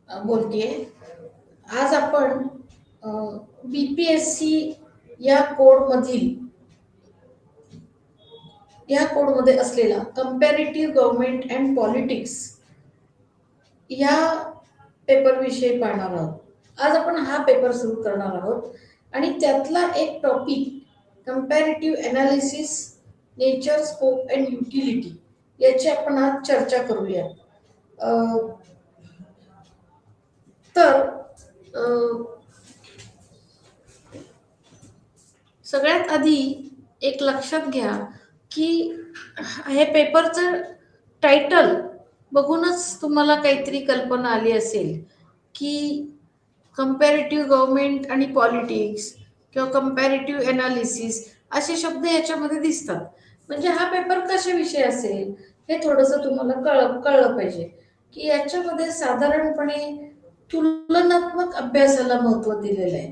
बोलतेय. आज आपण बीपीएससी या कोडमधील या कोडमध्ये असलेला कंपॅरेटिव्ह गव्हर्नमेंट अँड पॉलिटिक्स या पेपर विषयी पाहणार आहोत. आज आपण हा पेपर सुरू करणार आहोत आणि त्यातला एक topic comparative analysis, nature, scope and utility याची आपण आज चर्चा करूया. तर अ, सगळ्यात आधी एक लक्षात घ्या की हे पेपरचं टायटल बघूनच तुम्हाला काहीतरी कल्पना आली असेल की कंपॅरेटिव्ह गव्हर्नमेंट आणि पॉलिटिक्स किंवा कंपॅरेटिव्ह एनालिसिस असे शब्द याच्यामध्ये दिसतात. म्हणजे हा पेपर कशाविषयी असेल हे थोडंसं तुम्हाला कळलं पाहिजे की याच्यामध्ये साधारणपणे तुलनात्मक अभ्यासाला महत्त्व दिलेलं आहे.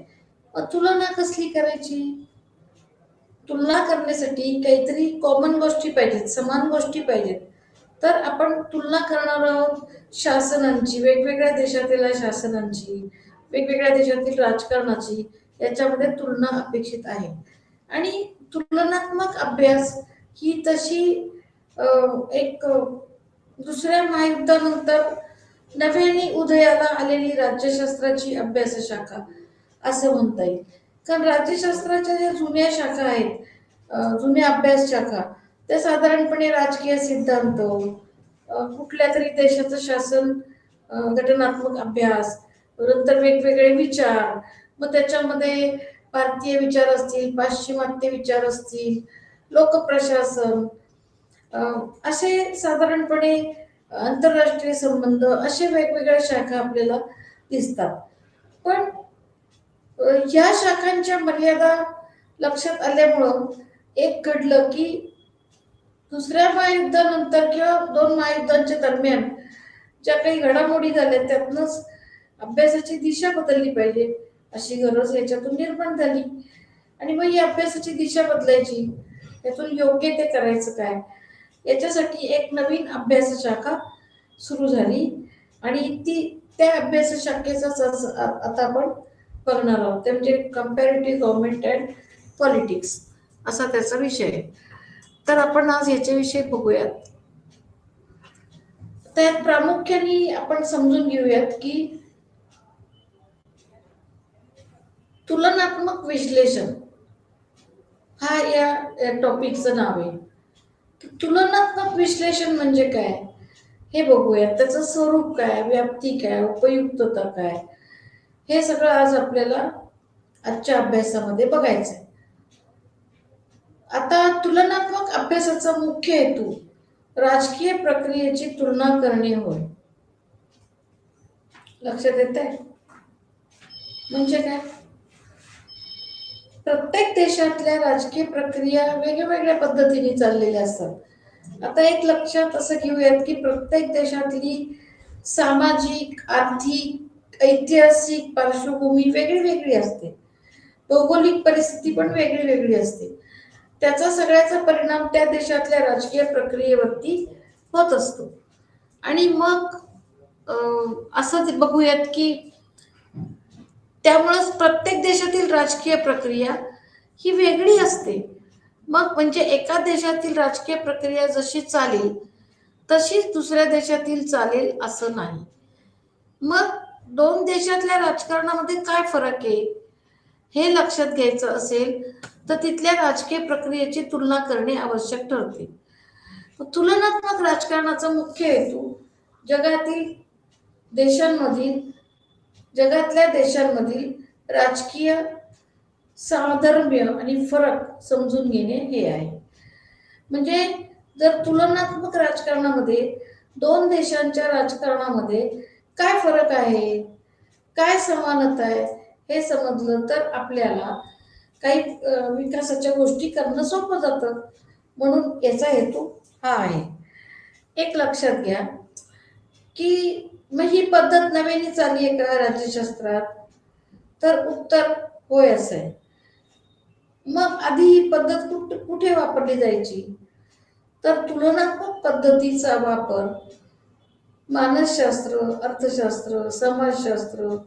मग तुलना कसली करायची? तुलना करण्यासाठी काहीतरी कॉमन गोष्टी पाहिजेत, समान गोष्टी पाहिजेत. तर आपण तुलना करणार आहोत शासनांची, वेगवेगळ्या देशातील शासनांची, वेगवेगळ्या देशातील राजकारणाची. याच्यामध्ये तुलना अपेक्षित आहे. आणि तुलनात्मक अभ्यास ही तशी एक दुसऱ्या महायुद्धानंतर नव्याने उदयाला आलेली राज्यशास्त्राची अभ्यास शाखा असं म्हणता येईल. कारण राज्यशास्त्राच्या ज्या जुन्या शाखा आहेत, जुन्या अभ्यास शाखा, त्या साधारणपणे राजकीय सिद्धांत, कुठल्या तरी देशाचं शासन, घटनात्मक अभ्यास, नंतर वेगवेगळे विचार, मग त्याच्यामध्ये भारतीय विचार असतील, पाश्चिमात्य विचार असतील, लोकप्रशासन, असे साधारणपणे आंतरराष्ट्रीय संबंध, असे वेगवेगळ्या शाखा आपल्याला दिसतात. पण या शाखांच्या मर्यादा लक्षात आल्यामुळं एक घडलं की दुसऱ्या महायुद्धानंतर किंवा दोन महायुद्धांच्या दरम्यान ज्या काही घडामोडी झाल्या त्यातनंच अभ्यासाची दिशा बदलली पाहिजे अशी गरज याच्यातून निर्माण झाली. आणि मग ही अभ्यासाची दिशा बदलायची, यातून योग्य ते करायचं काय, याच्यासाठी एक नवीन अभ्यास शाखा सुरू झाली. आणि त्या अभ्यास शाखेचाच आता आपण बघणार आहोत. ते म्हणजे कंपॅरेटिव्ह गव्हर्नमेंट अँड पॉलिटिक्स असा त्याचा विषय आहे. तर आपण आज याच्याविषयी बघूयात. त्यात प्रामुख्याने आपण समजून घेऊयात की तुलनात्मक विश्लेषण हा या टॉपिकचं नाव आहे. तुलनात्मक विश्लेषण म्हणजे काय हे बघूयात. त्याचं स्वरूप काय, व्याप्ती काय, उपयुक्तता काय, हे सगळं आज आपल्याला आजच्या अभ्यासामध्ये बघायचं आहे. आता तुलनात्मक अभ्यासाचा मुख्य हेतू राजकीय प्रक्रियेची तुलना करणे होय. लक्षात येत आहे? म्हणजे काय? प्रत्येक देशातल्या राजकीय प्रक्रिया वेगवेगळ्या पद्धतीने चाललेल्या असतात. आता एक लक्षात असं घेऊयात की प्रत्येक देशातली सामाजिक, आर्थिक, ऐतिहासिक पार्श्वभूमी वेगळी वेगळी असते. भौगोलिक परिस्थिती पण वेगळी वेगळी असते. त्याचा सगळ्याचा परिणाम त्या देशातल्या राजकीय प्रक्रियेवरती होत असतो. आणि मग असं बघूयात की त्यामुळेच प्रत्येक देशातील राजकीय प्रक्रिया ही वेगळी असते. मग म्हणजे एका देशातील राजकीय प्रक्रिया जशी चालेल तशीच दुसऱ्या देशातील चालेल असं नाही. मग दोन देशातल्या राजकारणामध्ये काय फरक आहे हे लक्षात घ्यायचं असेल तर तिथल्या राजकीय प्रक्रियेची तुलना करणे आवश्यक ठरते. तुलनात्मक राजकारणाचा मुख्य हेतू जगातल्या देशांमधील राजकीय साधर्म्य आणि फरक समजून घेणे हे आहे. म्हणजे जर तुलनात्मक राजकारणामध्ये दोन देशांच्या राजकारणामध्ये काय फरक आहे, काय समानता आहे हे समजलं तर आपल्याला काही विकासाच्या गोष्टी करणं सोपं जातं. म्हणून याचा हेतू हा आहे. एक लक्षात घ्या की मग ही पद्धत नव्याने चालली आहे का राज्यशास्त्रात? तर उत्तर होय असं आहे. मग आधी ही पद्धत कुठे वापरली जायची? तर तुलनात्मक पद्धतीचा वापर मानसशास्त्र, अर्थशास्त्र, समाजशास्त्र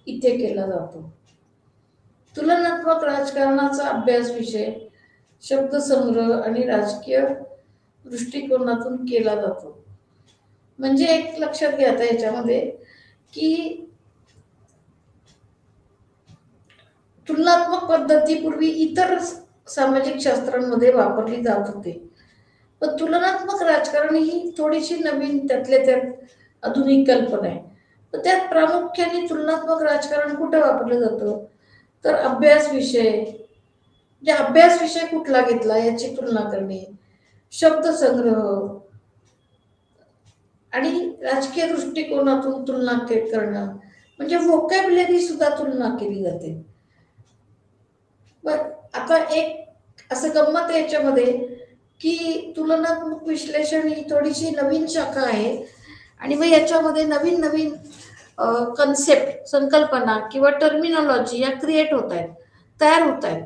इथे केला जातो. तुलनात्मक राजकारणाचा अभ्यास विषय शब्दसंग्रह आणि राजकीय दृष्टिकोनातून केला जातो. म्हणजे एक लक्षात घ्या आता याच्यामध्ये की तुलनात्मक पद्धती पूर्वी इतर सामाजिक शास्त्रांमध्ये वापरली जात होते, पण तुलनात्मक राजकारण ही थोडीशी नवीन त्यातल्या त्यात आधुनिक कल्पना आहे. तर त्यात प्रामुख्याने तुलनात्मक राजकारण कुठं वापरलं जातं, तर अभ्यास विषय, म्हणजे अभ्यास विषय कुठला घेतला याची तुलना करणे, शब्दसंग्रह आणि राजकीय दृष्टिकोनातून तुलना करणं, म्हणजे व्होकॅब्युलरी सुद्धा तुलना केली जाते. बर, आता एक असं गंमत आहे याच्यामध्ये की तुलनात्मक विश्लेषण ही थोडीशी नवीन शाखा आहे आणि मग याच्यामध्ये नवीन नवीन कन्सेप्ट, संकल्पना किंवा टर्मिनॉलॉजी या क्रिएट होत आहेत, तयार होत आहेत.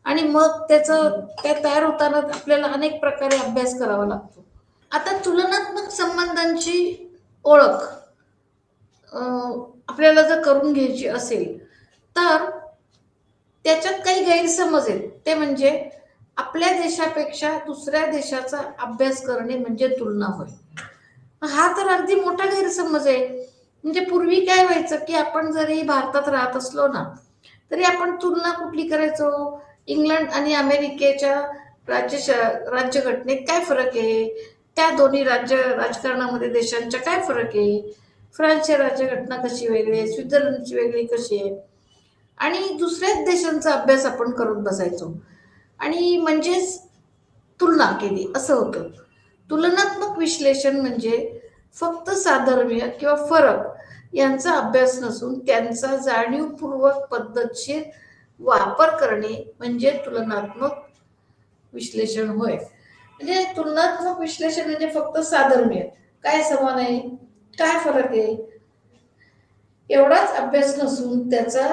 आणि मग त्या तयार होताना आपल्याला अनेक प्रकारे अभ्यास करावा लागतो. आता तुलनात्मक संबंधांची ओळख आपल्याला जर करून घ्यायची असेल तर त्याच्यात काही गैरसमज आहेत. ते म्हणजे आपल्या देशापेक्षा दुसऱ्या देशाचा अभ्यास करणे म्हणजे तुलना होय. हा तर अगदी मोठा गैरसमज आहे. म्हणजे पूर्वी काय व्हायचं की आपण जरी भारतात राहत असलो ना तरी आपण तुलना कुठली करायचो, इंग्लंड आणि अमेरिकेच्या राज्यघटनेत काय फरक आहे, त्या दोन्ही राजकारणामध्ये देशांच्या काय फरक आहे, फ्रान्सची राज्यघटना कशी वेगळी आहे, स्वित्झर्लंडची वेगळी कशी आहे, आणि दुसऱ्याच देशांचा अभ्यास आपण करत बसायचो आणि म्हणजेच तुलना केली असं होतं. तुलनात्मक विश्लेषण म्हणजे फक्त साधर्म्य किंवा फरक यांचा अभ्यास नसून त्यांचा जाणीवपूर्वक पद्धतशीर वापर करणे म्हणजे तुलनात्मक विश्लेषण होय. म्हणजे तुलनात्मक विश्लेषण म्हणजे फक्त साधर्म्य, काय समान आहे, काय फरक आहे, एवढाच अभ्यास नसून त्याचा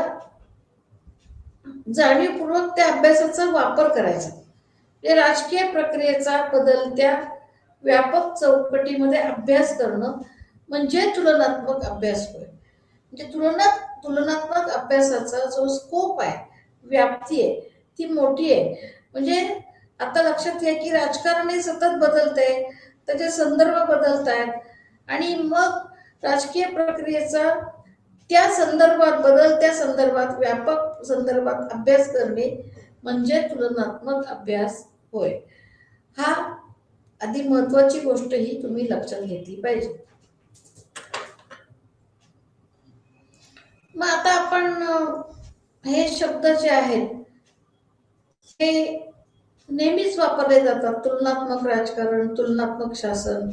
जाणीवपूर्वक त्या अभ्यासाचा वापर करायचा. राजकीय प्रक्रियेचा बदलत्या व्यापक चौकटीमध्ये अभ्यास करणं म्हणजे तुलनात्मक अभ्यास होय. म्हणजे तुलनात्मक अभ्यासाचा जो स्कोप आहे, व्याप्ती आहे, ती मोठी आहे. म्हणजे आता लक्षात घ्या की राजकारण हे सतत बदलत आहे, त्याचे संदर्भ बदलत आहेत आणि मग राजकीय प्रक्रियेचा त्या संदर्भात, बदलत्या संदर्भात, व्यापक संदर्भात अभ्यास करणे म्हणजे तुलनात्मक अभ्यास होय. हा आधी महत्वाची गोष्ट ही तुम्ही लक्षात घेतली पाहिजे. मग आता आपण हे शब्द जे आहेत हे नेहमीच वापरले जातात. तुलनात्मक राजकारण, तुलनात्मक शासन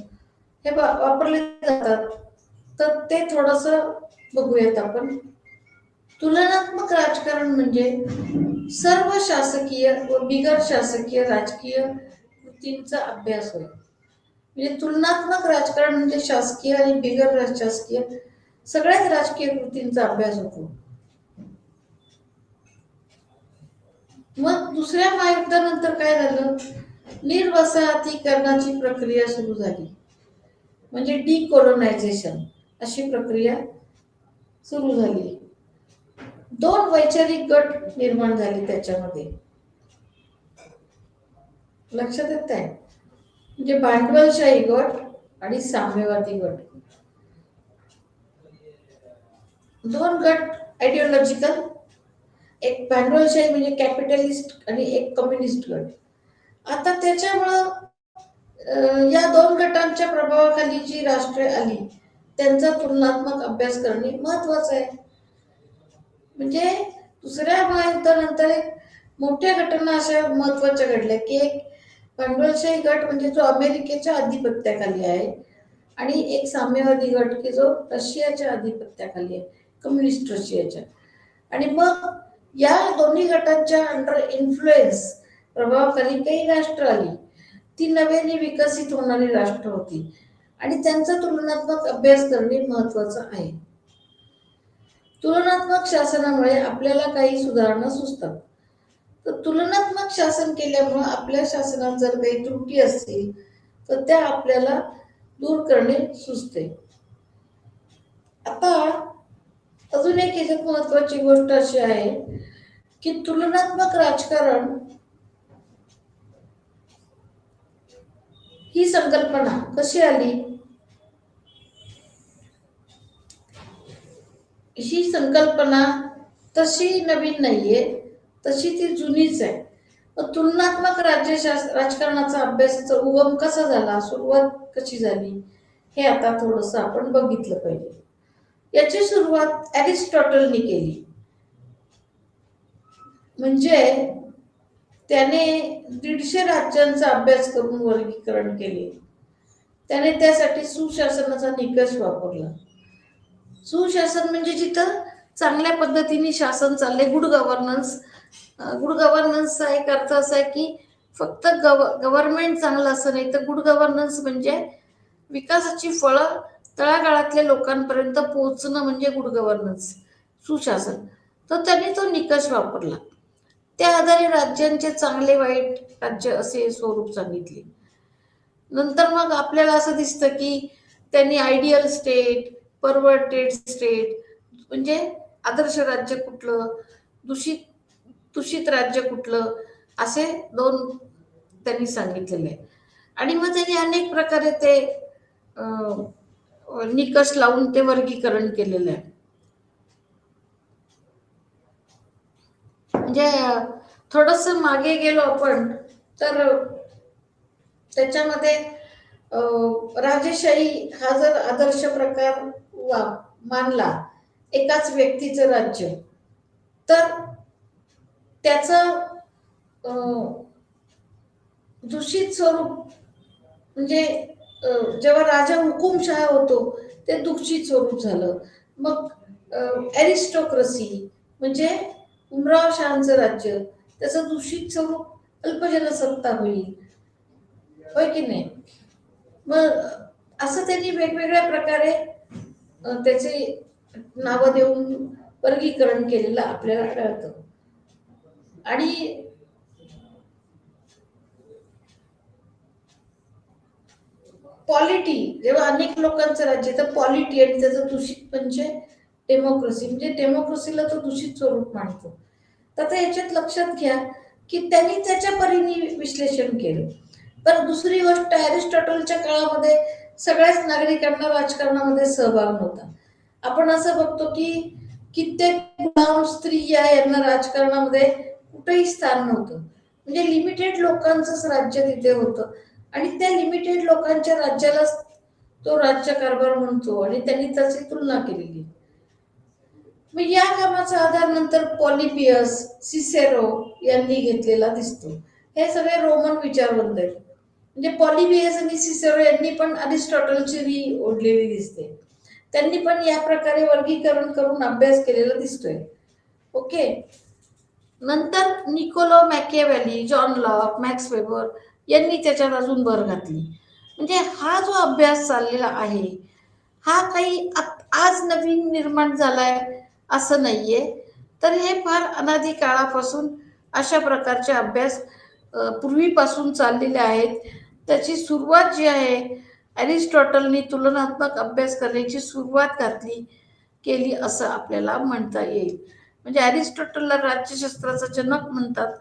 हे वापरले जातात. तर ते थोडस बघूयात आपण. तुलनात्मक राजकारण म्हणजे सर्व शासकीय व बिगर शासकीय राजकीय कृतींचा अभ्यास होय. म्हणजे तुलनात्मक राजकारण म्हणजे शासकीय आणि बिगर शासकीय सगळ्याच राजकीय कृतींचा अभ्यास होतो. मग दुसऱ्या महायुद्धानंतर काय झालं, निर्वसाहतीकरणाची प्रक्रिया सुरू झाली, म्हणजे डिकोलोनायझेशन अशी प्रक्रिया सुरू झाली. दोन वैचारिक गट निर्माण झाले त्याच्यामध्ये, लक्षात येत आहे, म्हणजे भांडवलशाही गट आणि साम्यवादी गट. दोन गट आयडिओलॉजिकल, एक भांडवलशाही म्हणजे कॅपिटलिस्ट आणि एक कम्युनिस्ट गट. आता त्याच्यामुळं या दोन गटांच्या प्रभावाखाली जी राष्ट्रे आली त्यांचा तुलनात्मक अभ्यास करणे महत्वाचं आहे. म्हणजे दुसऱ्या महायुद्धानंतर एक मोठ्या घटना अशा महत्वाच्या घडल्या की एक भांडवलशाही गट म्हणजे जो अमेरिकेच्या अधिपत्याखाली आहे आणि एक साम्यवादी गट की जो रशियाच्या अधिपत्याखाली आहे, कम्युनिस्ट रशियाच्या. आणि मग या दोन्ही गटांच्या अंडर इन्फ्लुएन्स प्रभावाखाली काही राष्ट्र आली, ती नव्याने विकसित होणारी राष्ट्र होती आणि त्यांचा तुलनात्मक अभ्यास करणे महत्वाचं आहे. तुलनात्मक शासनामुळे आपल्याला काही सुधारणा सुचतात. तर तुलनात्मक शासन केल्यामुळे आपल्या शासनात जर काही त्रुटी असतील तर त्या आपल्याला दूर करणे सुचते. आता अजून एक याच्यात महत्वाची गोष्ट अशी आहे की तुलनात्मक राजकारण ही संकल्पना कशी आली. ही संकल्पना तशी नवीन नाहीये, तशी ती जुनीच आहे. तुलनात्मक राजकारणाचा अभ्यासाचा उगम कसा झाला, सुरुवात कशी झाली, हे आता थोडंसं आपण बघितलं पाहिजे. याची सुरुवात अरिस्टॉटलनी केली. म्हणजे त्याने 150 राज्यांचा अभ्यास करून वर्गीकरण केले. त्याने त्यासाठी सुशासनाचा निकष वापरला. सुशासन म्हणजे जिथं चांगल्या पद्धतीने शासन चाललंय, गुड गव्हर्नन्स. गुड गव्हर्नन्सचा एक अर्थ असा आहे की फक्त गव्हर्नमेंट चांगलं असं नाही, तर गुड गव्हर्नन्स म्हणजे विकासाची फळं तळागाळातल्या लोकांपर्यंत पोहोचणं म्हणजे गुड गव्हर्नन्स, सुशासन. तर त्यांनी तो निकष वापरला. त्या आधारे राज्यांचे चांगले वाईट राज्य असे स्वरूप सांगितले. नंतर मग आपल्याला असं दिसतं की त्यांनी आयडियल स्टेट, परवर्टेड स्टेट म्हणजे आदर्श राज्य कुठलं, दूषित दूषित राज्य कुठलं, असे 2 त्यांनी सांगितलेले आहे. आणि मग त्यांनी अनेक प्रकारे ते निकष लावून ते वर्गीकरण केलेलं आहे. म्हणजे थोडस मागे गेलो आपण तर त्याच्यामध्ये राजेशाही हा जर आदर्श प्रकार मानला, एकाच व्यक्तीचं राज्य, तर त्याचं दूषित स्वरूप म्हणजे जेव्हा राजा हुकुमशहा होतो ते दूषित स्वरूप झालं. मग ॲरिस्टोक्रसी म्हणजे उमरावशहांचं राज्य, त्याचं दूषित स्वरूप अल्पजनसत्ता होईल, होय की नाही. मग असं त्यांनी वेगवेगळ्या प्रकारे त्याचे नावं देऊन वर्गीकरण केलेलं आपल्याला आढळतं. आणि पॉलिटी जेव्हा अनेक लोकांचं राज्य, तर पॉलिटी आणि त्याचं दूषित म्हणजे डेमोक्रेसी, म्हणजे डेमोक्रेसीला तो दूषित स्वरूप मानतो. तर आता याच्यात लक्षात घ्या की त्यांनी त्याच्या परीने विश्लेषण केलं. पण दुसरी गोष्ट, अरिस्टॉटलच्या काळामध्ये सगळ्याच नागरिकांना राजकारणामध्ये सहभाग नव्हता. आपण असं बघतो की कित्येक गुलाम स्त्रिया यांना राजकारणामध्ये कुठेही स्थान नव्हतं. म्हणजे लिमिटेड लोकांचंच राज्य तिथे होतं आणि त्या लिमिटेड लोकांच्या राज्याला तो राज्यकारभार म्हणतो आणि त्यांनी त्याची तुलना केलेली. मग या कामाचा आधार नंतर पॉलिबियस, सिसेरो यांनी घेतलेला दिसतो. हे सगळे रोमन विचारवंत आहेत. म्हणजे पॉलिबियस आणि सिसेरो यांनी पण अरिस्टॉटलची री ओढलेली दिसते. त्यांनी पण या प्रकारे वर्गीकरण करून अभ्यास केलेला दिसतोय. ओके. नंतर Niccolo Machiavelli, John Locke, Max Weber यांनी त्याच्यात अजून भर घातली. म्हणजे हा जो अभ्यास चाललेला आहे हा काही आज नवीन निर्माण झालाय असं नाहीये, तर हे फार अनादी काळापासून अशा प्रकारचे अभ्यास पूर्वीपासून चाललेले आहेत. त्याची सुरुवात जी आहे, अरिस्टॉटलनी तुलनात्मक अभ्यास करण्याची सुरुवात केली असं आपल्याला म्हणता येईल. म्हणजे अरिस्टॉटलला राज्यशास्त्राचा जनक म्हणतात,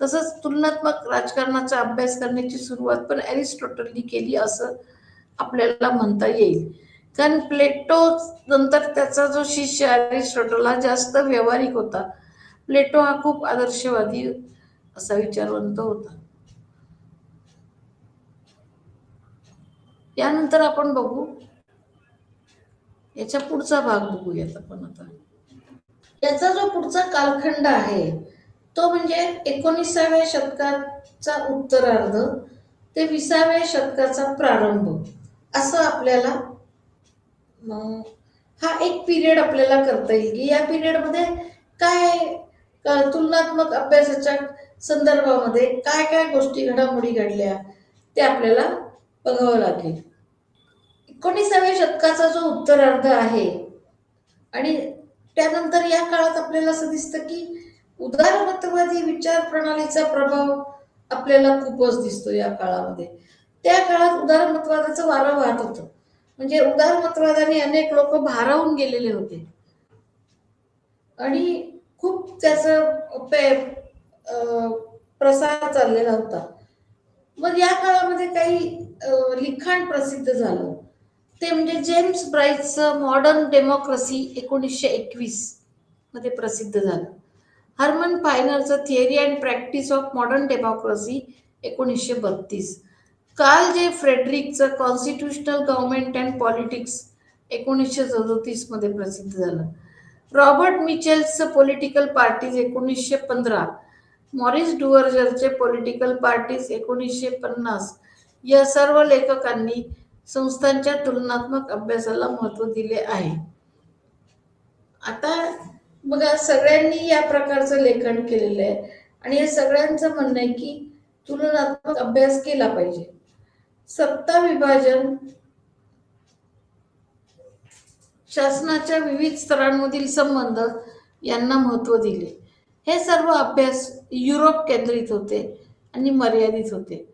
तसंच तुलनात्मक राजकारणाचा अभ्यास करण्याची सुरुवात पण अरिस्टॉटलनी केली असं आपल्याला म्हणता येईल. कारण प्लेटो नंतर त्याचा जो शिष्य अरिस्टॉटल हा जास्त व्यावहारिक होता. प्लेटो हा खूप आदर्शवादी असा विचारवंत होता. यानंतर आपण बघू, याच्या पुढचा भाग बघूयात आपण आता. याचा जो पुढचा कालखंड आहे तो म्हणजे 19व्या शतकाचा उत्तरार्ध ते 20व्या शतकाचा प्रारंभ, असं आपल्याला हा एक पिरियड आपल्याला करता येईल की या पिरियडमध्ये काय तुलनात्मक अभ्यासाच्या संदर्भामध्ये काय काय गोष्टी घडामोडी घडल्या ते आपल्याला बघावं लागेल. 19व्या शतकाचा जो उत्तरार्ध आहे आणि त्यानंतर या काळात आपल्याला असं दिसतं की उदारमतवादी विचार प्रणालीचा प्रभाव आपल्याला खूपच दिसतो या काळामध्ये. त्या काळात उदारमतवादाचं वारं वाहत होतं. म्हणजे उदारमतवादाने अनेक लोक भारावून गेलेले होते आणि खूप त्याचा प्रसार चाललेला होता. मग या काळामध्ये काही लिखाण प्रसिद्ध झालं. ते म्हणजे जेम्स ब्राईटचं मॉडर्न डेमोक्रेसी 1921 मध्ये प्रसिद्ध झालं. हर्मन फायनरचं theory and practice of modern democracy 1932. Carl J फ्रेडरिकचं कॉन्स्टिट्यूशनल गव्हर्नमेंट अँड पॉलिटिक्स 1937 मध्ये प्रसिद्ध झालं. रॉबर्ट मिचेल्सचं पॉलिटिकल पार्टीज 1915. मॉरिस डुअर्जरचे पॉलिटिकल पार्टीज 1950. या सर्व लेखकांनी संस्थांच्या तुलनात्मक अभ्यासाला महत्त्व दिले आहे. आता बघा, सगळ्यांनी या प्रकारचं लेखन केलेलं आहे आणि हे सगळ्यांचं म्हणणं आहे की तुलनात्मक अभ्यास केला पाहिजे. सत्ता विभाजन, शासनाच्या विविध स्तरांमधील संबंध यांना महत्त्व दिले. हे सर्व अभ्यास युरोप केंद्रित होते आणि मर्यादित होते.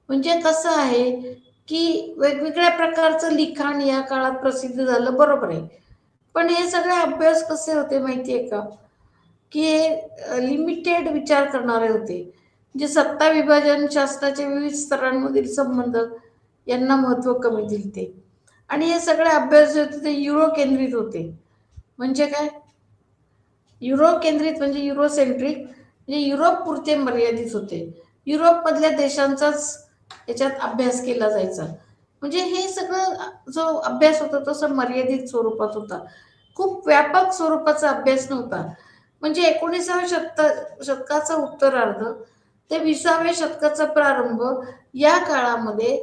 म्हणजे कसं आहे की वेगवेगळ्या प्रकारचं लिखाण या काळात प्रसिद्ध झालं, बरोबर आहे. पण हे सगळे अभ्यास कसे होते माहिती आहे का, की हे लिमिटेड विचार करणारे होते. म्हणजे सत्ता विभाजन, शासनाच्या विविध स्तरांमधील संबंध यांना महत्त्व कमी दिले. आणि हे सगळे अभ्यास जे होते ते युरो केंद्रित होते. म्हणजे काय, युरो केंद्रित म्हणजे युरोसेंट्रिक, म्हणजे युरोप पुरते मर्यादित होते. युरोपमधल्या देशांचाच याच्यात अभ्यास केला जायचा. म्हणजे हे सगळं जो अभ्यास होता तो मर्यादित स्वरूपात होता, खूप व्यापक स्वरूपाचा अभ्यास नव्हता. म्हणजे 19व्या शतकाचा उत्तरार्ध ते 20व्या शतकाचा प्रारंभ या काळामध्ये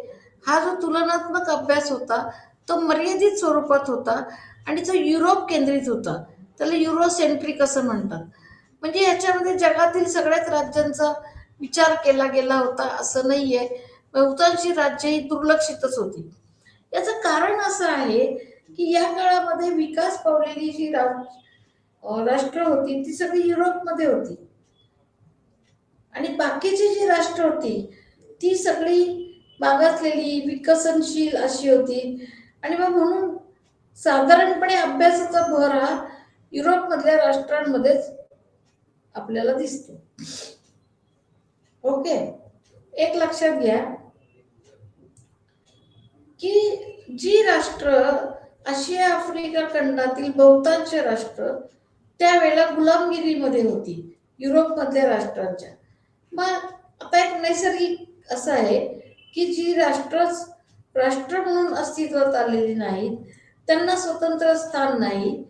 हा जो तुलनात्मक अभ्यास होता तो मर्यादित स्वरूपात होता आणि तो युरोप केंद्रित होता. त्याला युरोसेंट्रिक असं म्हणतात. म्हणजे याच्यामध्ये जगातील सगळ्याच राज्यांचा विचार केला गेला होता असं नाहीये. बहुतांशी राज्य ही दुर्लक्षितच होती. याचं कारण असं आहे की या काळामध्ये विकास पावलेली जी राष्ट्र होती ती सगळी युरोपमध्ये होती आणि बाकीची जी राष्ट्र होती ती सगळी मागासलेली विकसनशील अशी होती. आणि मग म्हणून साधारणपणे अभ्यासाचा भर हा युरोपमधल्या राष्ट्रांमध्येच आपल्याला दिसतो. ओके, एक लक्षात घ्या की जी राष्ट्र आशिया आफ्रिका खंडातील बहुतांश राष्ट्र त्यावेळेला गुलामगिरीमध्ये होती युरोपमधल्या राष्ट्रांच्या. मग आता एक नैसर्गिक असं आहे की जी राष्ट्र म्हणून अस्तित्वात आलेली नाहीत, त्यांना स्वतंत्र स्थान नाही,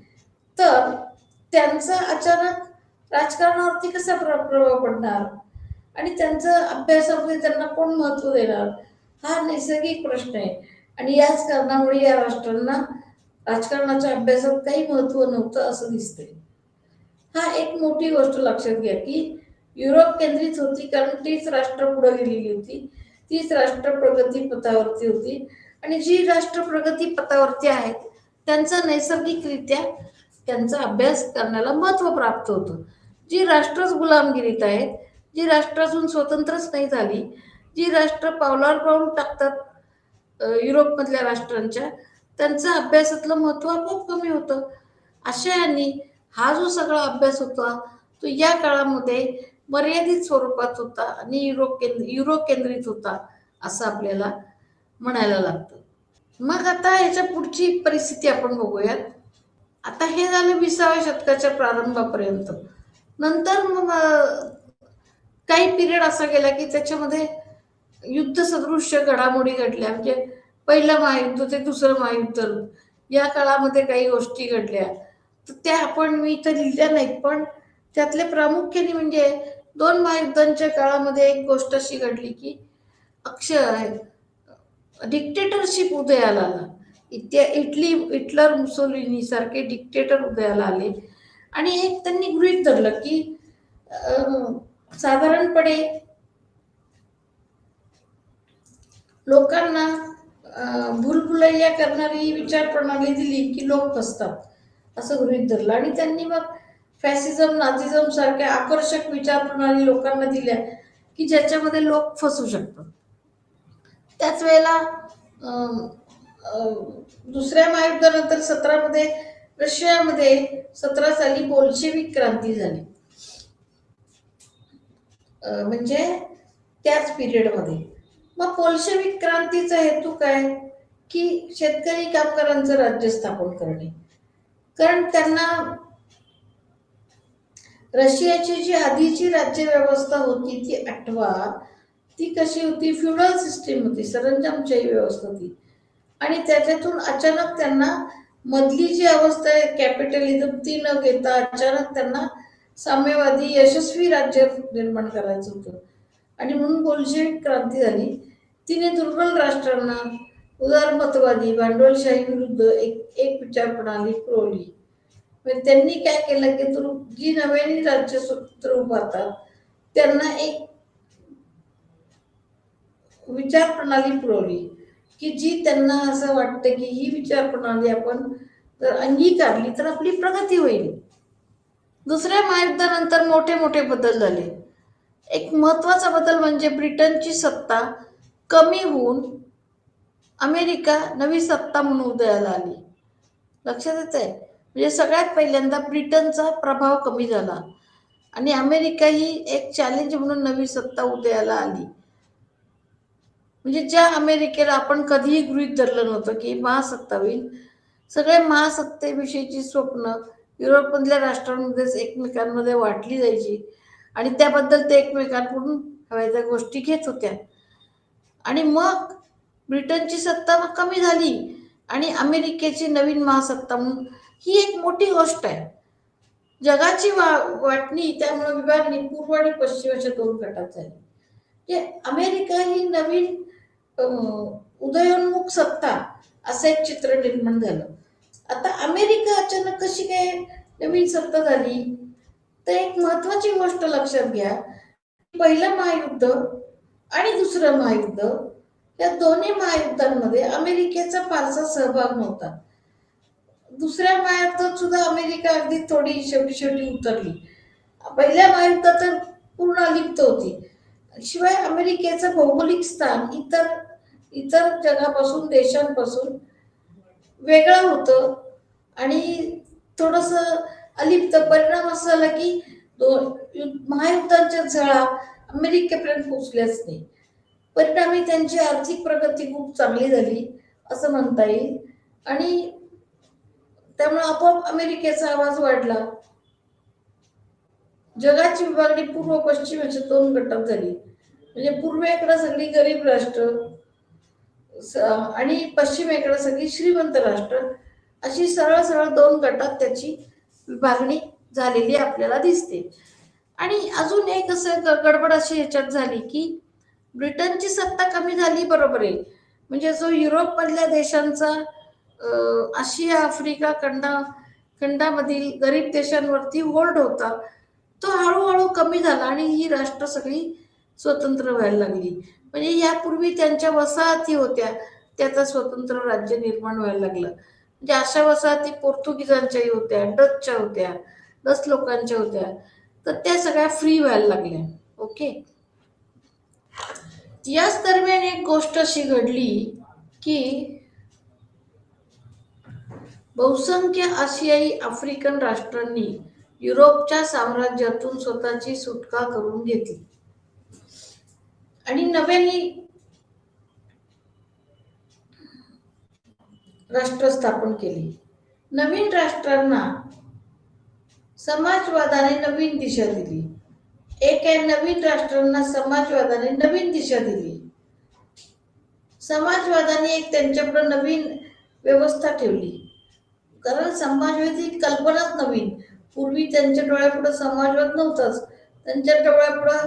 तर त्यांचा अचानक राजकारणावरती कसा प्रभाव पडणार आणि त्यांचा अभ्यासामध्ये त्यांना कोण महत्त्व देणार, हा नैसर्गिक प्रश्न आहे. आणि याच कारणामुळे या राष्ट्रांना राजकारणाच्या अभ्यासात काही महत्त्व नव्हतं असं दिसतंय. हा एक मोठी गोष्ट लक्षात घ्या की युरोप केंद्रित होती कारण तीच राष्ट्र पुढे गेलेली होती, तीच राष्ट्र प्रगती पथावरती होती. आणि जी राष्ट्र प्रगती पथावरती आहेत त्यांचा नैसर्गिकरित्या त्यांचा अभ्यास करण्याला महत्त्व प्राप्त होतं. जी राष्ट्रच गुलामगिरीत आहेत, जी राष्ट्रातून स्वतंत्रच नाही झाली, जी राष्ट्र पावलावर पाऊल टाकतात युरोपमधल्या राष्ट्रांच्या, त्यांचं अभ्यासातलं महत्त्व खूप कमी होतं. अशाने हा जो सगळा अभ्यास होता तो या काळामध्ये मर्यादित स्वरूपात होता आणि युरो केंद्रित होता असं आपल्याला म्हणायला लागतं. मग आता याच्या पुढची परिस्थिती आपण बघूयात. आता हे झालं 20व्या शतकाच्या प्रारंभापर्यंत. नंतर मग काही पिरियड असा गेला की त्याच्यामध्ये युद्ध सदृश्य घडामोडी घडल्या. म्हणजे पहिलं महायुद्ध ते दुसरं महायुद्ध या काळामध्ये काही गोष्टी घडल्या, तर त्या मी इथं लिहिल्या नाहीत, पण त्यातले प्रामुख्याने म्हणजे 2 महायुद्धांच्या काळामध्ये एक गोष्ट अशी घडली की डिक्टेटरशिप उदयाला आला. हिटलर मुसोलिनी सारखे डिक्टेटर उदयाला आले आणि एक त्यांनी गृहीत धरलं की साधारणपणे लोकांना भूलभुलैया करणारी विचार प्रणाली दिली की लोक फसतात असं गृहीत धरलं. आणि त्यांनी मग फॅसिझम, नाझिझम सारख्या आकर्षक विचार प्रणाली लोकांना दिल्या की ज्याच्यामध्ये लोक फसू शकतात. त्याच वेळेला दुसऱ्या महायुद्धानंतर 17 मध्ये रशियामध्ये 17 साली बोल्शेविक क्रांती झाली. म्हणजे त्याच पिरियडमध्ये. मग बोल्शेविक क्रांतीचा हेतू काय? की शेतकरी कामगारांचं राज्य स्थापन करणे. कारण त्यांना रशियाची जी आधीची राज्य व्यवस्था होती ती आठवा, ती कशी होती? फ्युडल सिस्टीम होती, सरंजामशाही व्यवस्था होती. आणि त्याच्यातून अचानक त्यांना मधली जी अवस्था आहे कॅपिटलिझम ती न घेता अचानक त्यांना साम्यवादी यशस्वी राज्य निर्माण करायचं होतं. आणि म्हणून बोल्शेविक क्रांती झाली. तिने दुर्बल राष्ट्रांना उदारमतवादी भांडवलशाही विरुद्ध एक विचार प्रणाली पुरवली. म्हणजे त्यांनी काय केलं की जी नव्याने राज्य सूत्र उभारतात त्यांना एक विचार प्रणाली पुरवली की जी त्यांना असं वाटतं की ही विचार प्रणाली आपण जर अंगीकारली तर आपली प्रगती होईल. दुसऱ्या महायुद्धानंतर मोठे मोठे बदल झाले. एक महत्वाचा बदल म्हणजे ब्रिटनची सत्ता कमी होऊन अमेरिका नवी सत्ता म्हणून उदयाला आली. लक्षात येत आहे? म्हणजे सगळ्यात पहिल्यांदा ब्रिटनचा प्रभाव कमी झाला आणि अमेरिका ही एक चॅलेंज म्हणून नवी सत्ता उदयाला आली. म्हणजे ज्या अमेरिकेला आपण कधीही गृहीत धरलं नव्हतं की महासत्ता होईल. सगळे महासत्तेविषयीची स्वप्न युरोपमधल्या राष्ट्रांमध्येच एकमेकांमध्ये वाटली जायची आणि त्याबद्दल ते एकमेकांकडून हव्या त्या गोष्टी घेत होत्या. आणि मग ब्रिटनची सत्ता कमी झाली आणि अमेरिकेची नवीन महासत्ता म्हणून ही एक मोठी गोष्ट आहे. जगाची वाटणी त्यामुळे विभागणी पूर्व आणि पश्चिम अशा 2 गटात झाली. म्हणजे अमेरिका ही नवीन उदयोन्मुख सत्ता असं एक चित्र निर्माण झालं. आता अमेरिका अचानक कशी काय नवीन सत्ता झाली? तर एक महत्वाची गोष्ट लक्षात घ्या. पहिलं महायुद्ध आणि दुसरं महायुद्ध या दोन्ही महायुद्धांमध्ये अमेरिकेचा फारसा सहभाग नव्हता. दुसऱ्या महायुद्धात सुद्धा अमेरिका अगदी थोडी शेवटी उतरली. पहिल्या महायुद्धात तर पूर्ण अलिप्त होती. शिवाय अमेरिकेचं भौगोलिक स्थान इतर जगापासून देशांपासून वेगळं होतं आणि थोडस अलिप्त. परिणाम असा झाला की महायुद्धांच्या झळा अमेरिकेपर्यंत पोचल्याच नाही. परिणामी त्यांची आर्थिक प्रगती खूप चांगली झाली असं म्हणता येईल आणि त्यामुळे आपोआप अमेरिकेचा आवाज वाढला. जगाची विभागणी पूर्व पश्चिम अशा 2 गटात झाली. म्हणजे पूर्वेकडे सगळी गरीब राष्ट्र आणि पश्चिमेकडे सगळी श्रीमंत राष्ट्र अशी सरळ सरळ 2 गटात त्याची विभागणी झालेली आपल्याला दिसते. आणि अजून एक असं गडबड अशी याच्यात झाली की ब्रिटनची सत्ता कमी झाली, बरोबर आहे. म्हणजे जो युरोपमधल्या देशांचा आशिया आफ्रिका खंडामधील गरीब देशांवरती होल्ड होता तो हळूहळू कमी झाला आणि ही राष्ट्र सगळी स्वतंत्र व्हायला लागली. म्हणजे यापूर्वी त्यांच्या वसाहती होत्या त्याचं स्वतंत्र राज्य निर्माण व्हायला लागलं. म्हणजे अशा वसाहती पोर्तुगीजांच्याही होत्या, डचच्या होत्या, डच लोकांच्या होत्या, तर त्या सगळ्या फ्री व्हायला लागल्या. ओके. याच दरम्यान एक गोष्ट अशी घडली की बहुसंख्य आशियाई आफ्रिकन राष्ट्रांनी युरोपच्या साम्राज्यातून स्वतःची सुटका करून घेतली आणि नव्याने राष्ट्र स्थापन केली. नवीन राष्ट्रांना समाजवादाने नवीन दिशा दिली. नवीन राष्ट्रांना समाजवादाने नवीन दिशा दिली. समाजवादाने एक त्यांच्यापुढे नवीन व्यवस्था ठेवली. कारण समाजवाद ही कल्पनाच नवीन. पूर्वी त्यांच्या डोळ्यापुढे समाजवाद नव्हताच. त्यांच्या डोळ्यापुढे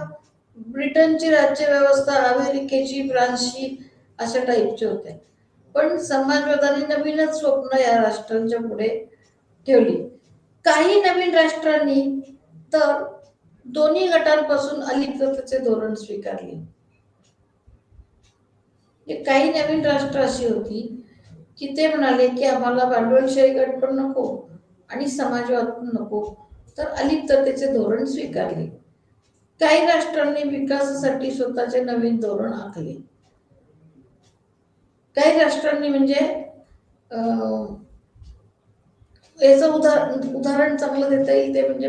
ब्रिटनची राज्य व्यवस्था, अमेरिकेची, फ्रान्सची अशा टाईपच्या होत्या. पण समाजवादाने नवीनच स्वप्न या राष्ट्रांच्या पुढे ठेवली. काही नवीन राष्ट्रांनी तर दोन्ही गटांपासून अलिप्ततेचे धोरण स्वीकारले. काही नवीन राष्ट्र अशी होती की ते म्हणाले की आम्हाला भांडवलशाही गट पण नको आणि समाजवाद पण नको, तर अलिप्ततेचे धोरण स्वीकारले. काही राष्ट्रांनी विकासासाठी स्वतःचे नवीन धोरण आखले. काही राष्ट्रांनी म्हणजे याचं उदाहरण चांगलं देता येईल ते म्हणजे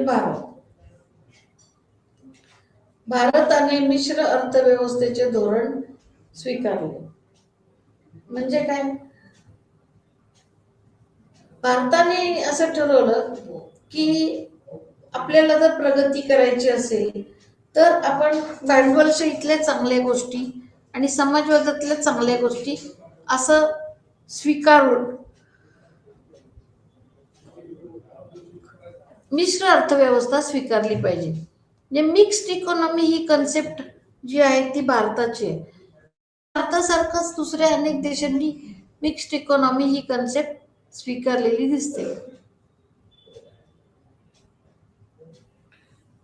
भारताने मिश्र अर्थव्यवस्थेचे धोरण स्वीकारले. म्हणजे काय, भारताने असं ठरवलं की आपल्याला जर प्रगती करायची असेल तर आपण भांडवलशाहीतल्या चांगल्या गोष्टी आणि समाजवादातल्या चांगल्या गोष्टी असं स्वीकारून मिश्र अर्थव्यवस्था स्वीकारली पाहिजे. म्हणजे मिक्स्ड इकॉनॉमी ही कन्सेप्ट जी आहे ती भारताची आहे. भारतासारखंच दुसऱ्या अनेक देशांनी मिक्स्ड इकॉनॉमी ही कन्सेप्ट स्वीकारलेली दिसते.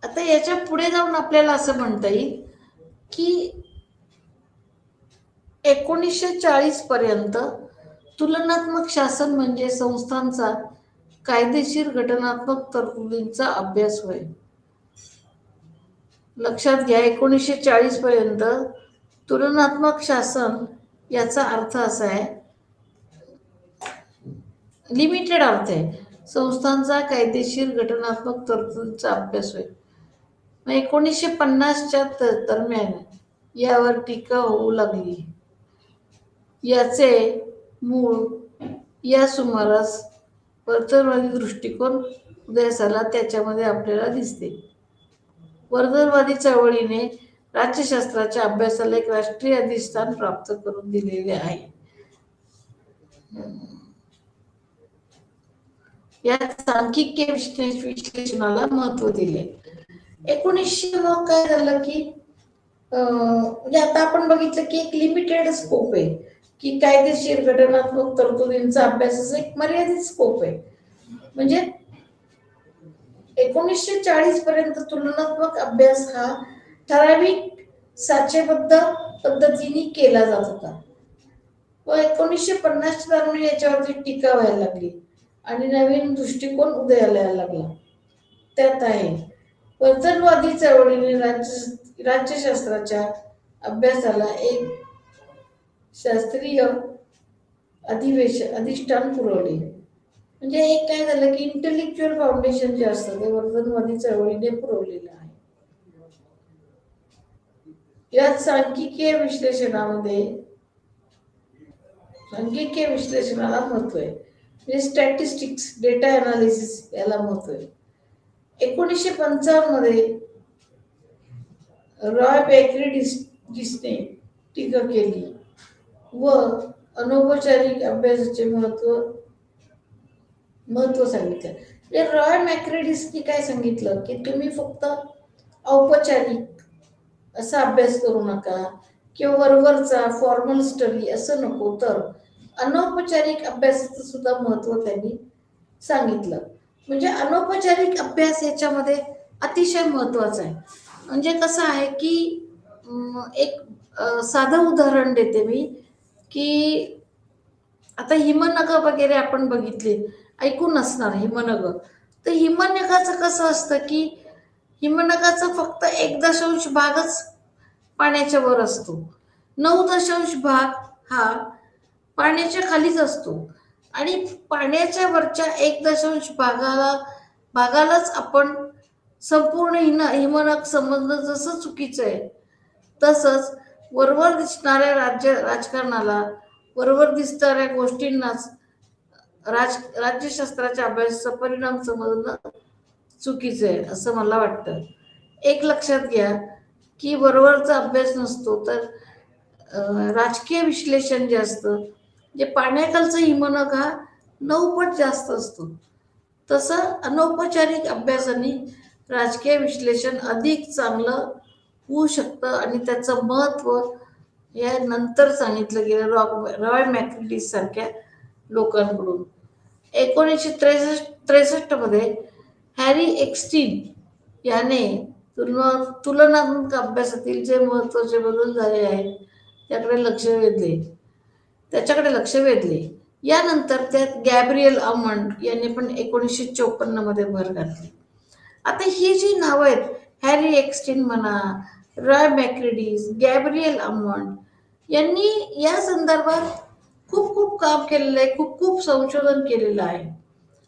आता याच्या पुढे जाऊन आपल्याला असं म्हणता येईल की 1940 पर्यंत तुलनात्मक शासन म्हणजे संस्थांचा कायदेशीर घटनात्मक तरतुदींचा अभ्यास होय. लक्षात घ्या, 1940 पर्यंत तुलनात्मक शासन याचा अर्थ असा आहे, लिमिटेड अर्थ आहे, संस्थांचा कायदेशीर घटनात्मक तरतुदींचा अभ्यास होय. 1950च्या दरम्यान यावर टीका होऊ लागली. याचे मूळ या सुमारास वर्तनवादी दृष्टिकोन उदयास आला त्याच्यामध्ये आपल्याला दिसते. वर्तनवादी चळवळीने राज्यशास्त्राच्या अभ्यासाला एक राष्ट्रीय अधिष्ठान प्राप्त करून दिलेले आहे. यात सांख्यिकीय विश्लेषणाला महत्व दिले. 1900 मग काय झालं की आता आपण बघितलं की एक लिमिटेड स्कोप आहे की कायदेशीर घटनात्मक तरतुदींचा अभ्यासाचा एक मर्यादित स्कोप आहे. म्हणजे 1940 पर्यंत तुलनात्मक अभ्यास हा ठराविक साचेबद्ध पद्धतीने केला जात होता व 1950च्या दरम्यान याच्यावरती टीका व्हायला लागली आणि नवीन दृष्टिकोन उदयाला यायला लागला. त्यात आहे वर्तनवादी चळवळीने राज्यशास्त्राच्या अभ्यासाला एक शास्त्रीय अधिष्ठान पुरवले. म्हणजे एक काय झालं की इंटेलेक्च्युअल फाउंडेशन जे असतं ते वर्तनवादी चळवळीने पुरवलेलं आहे. यात सांख्यिकीय विश्लेषणाला महत्व आहे. म्हणजे स्टॅटिस्टिक्स, डेटा अनालिसिस याला महत्व आहे. 1955 मध्ये रॉय मॅक्रेडिसने टीका केली व अनौपचारिक अभ्यासाचे महत्व सांगितलं. म्हणजे रॉय मॅक्रेडिसने काय सांगितलं की तुम्ही फक्त औपचारिक असा अभ्यास करू नका किंवा वरवरचा फॉर्मल स्टडी असं नको, तर अनौपचारिक अभ्यासाचं सुद्धा महत्व त्यांनी सांगितलं. म्हणजे अनौपचारिक अभ्यास याच्यामध्ये अतिशय महत्वाचा आहे. म्हणजे कसं आहे की एक साधं उदाहरण देते मी की आता हिमनग वगैरे आपण बघितले, ऐकून असणार हिमनग. तर हिमनगाचं कसं असतं की हिमनगाचा फक्त 1 भागच पाण्याच्या वर असतो, 9 भाग हा पाण्याच्या खालीच असतो. आणि पाण्याच्या वरच्या 1 भागालाच आपण संपूर्ण हिमनग समजणं जसं चुकीचं आहे, तसंच वरवर दिसणाऱ्या राजकारणाला, वरवर दिसणाऱ्या गोष्टींनाच राज्यशास्त्राच्या अभ्यासाचा परिणाम समजणं चुकीचं आहे असं मला वाटतं. एक लक्षात घ्या की वरवरचा अभ्यास नसतो तर राजकीय विश्लेषण जे असतं, जे पाण्याखालचं हिमनग हा 9 पट जास्त असतो, तसं अनौपचारिक अभ्यासाने राजकीय विश्लेषण अधिक चांगलं होऊ शकतं आणि त्याचं महत्व या नंतर सांगितलं गेलं रॉय मॅक्रेडिस सारख्या लोकांकडून. 1963 मध्ये हॅरी एक्स्टीन याने तुलनात्मक अभ्यासातील जे महत्वाचे बदल झाले आहेत त्याच्याकडे लक्ष वेधले. यानंतर त्यात गॅब्रियल आमंड यांनी पण 1954 मध्ये भर घातली. आता ही जी नावं आहेत, हॅरी एक्स्टीन म्हणा, रॉय मॅक्रेडिस, गॅब्रियल आमंड, यांनी या संदर्भात खूप खूप काम केलेलं आहे, खूप खूप संशोधन केलेलं आहे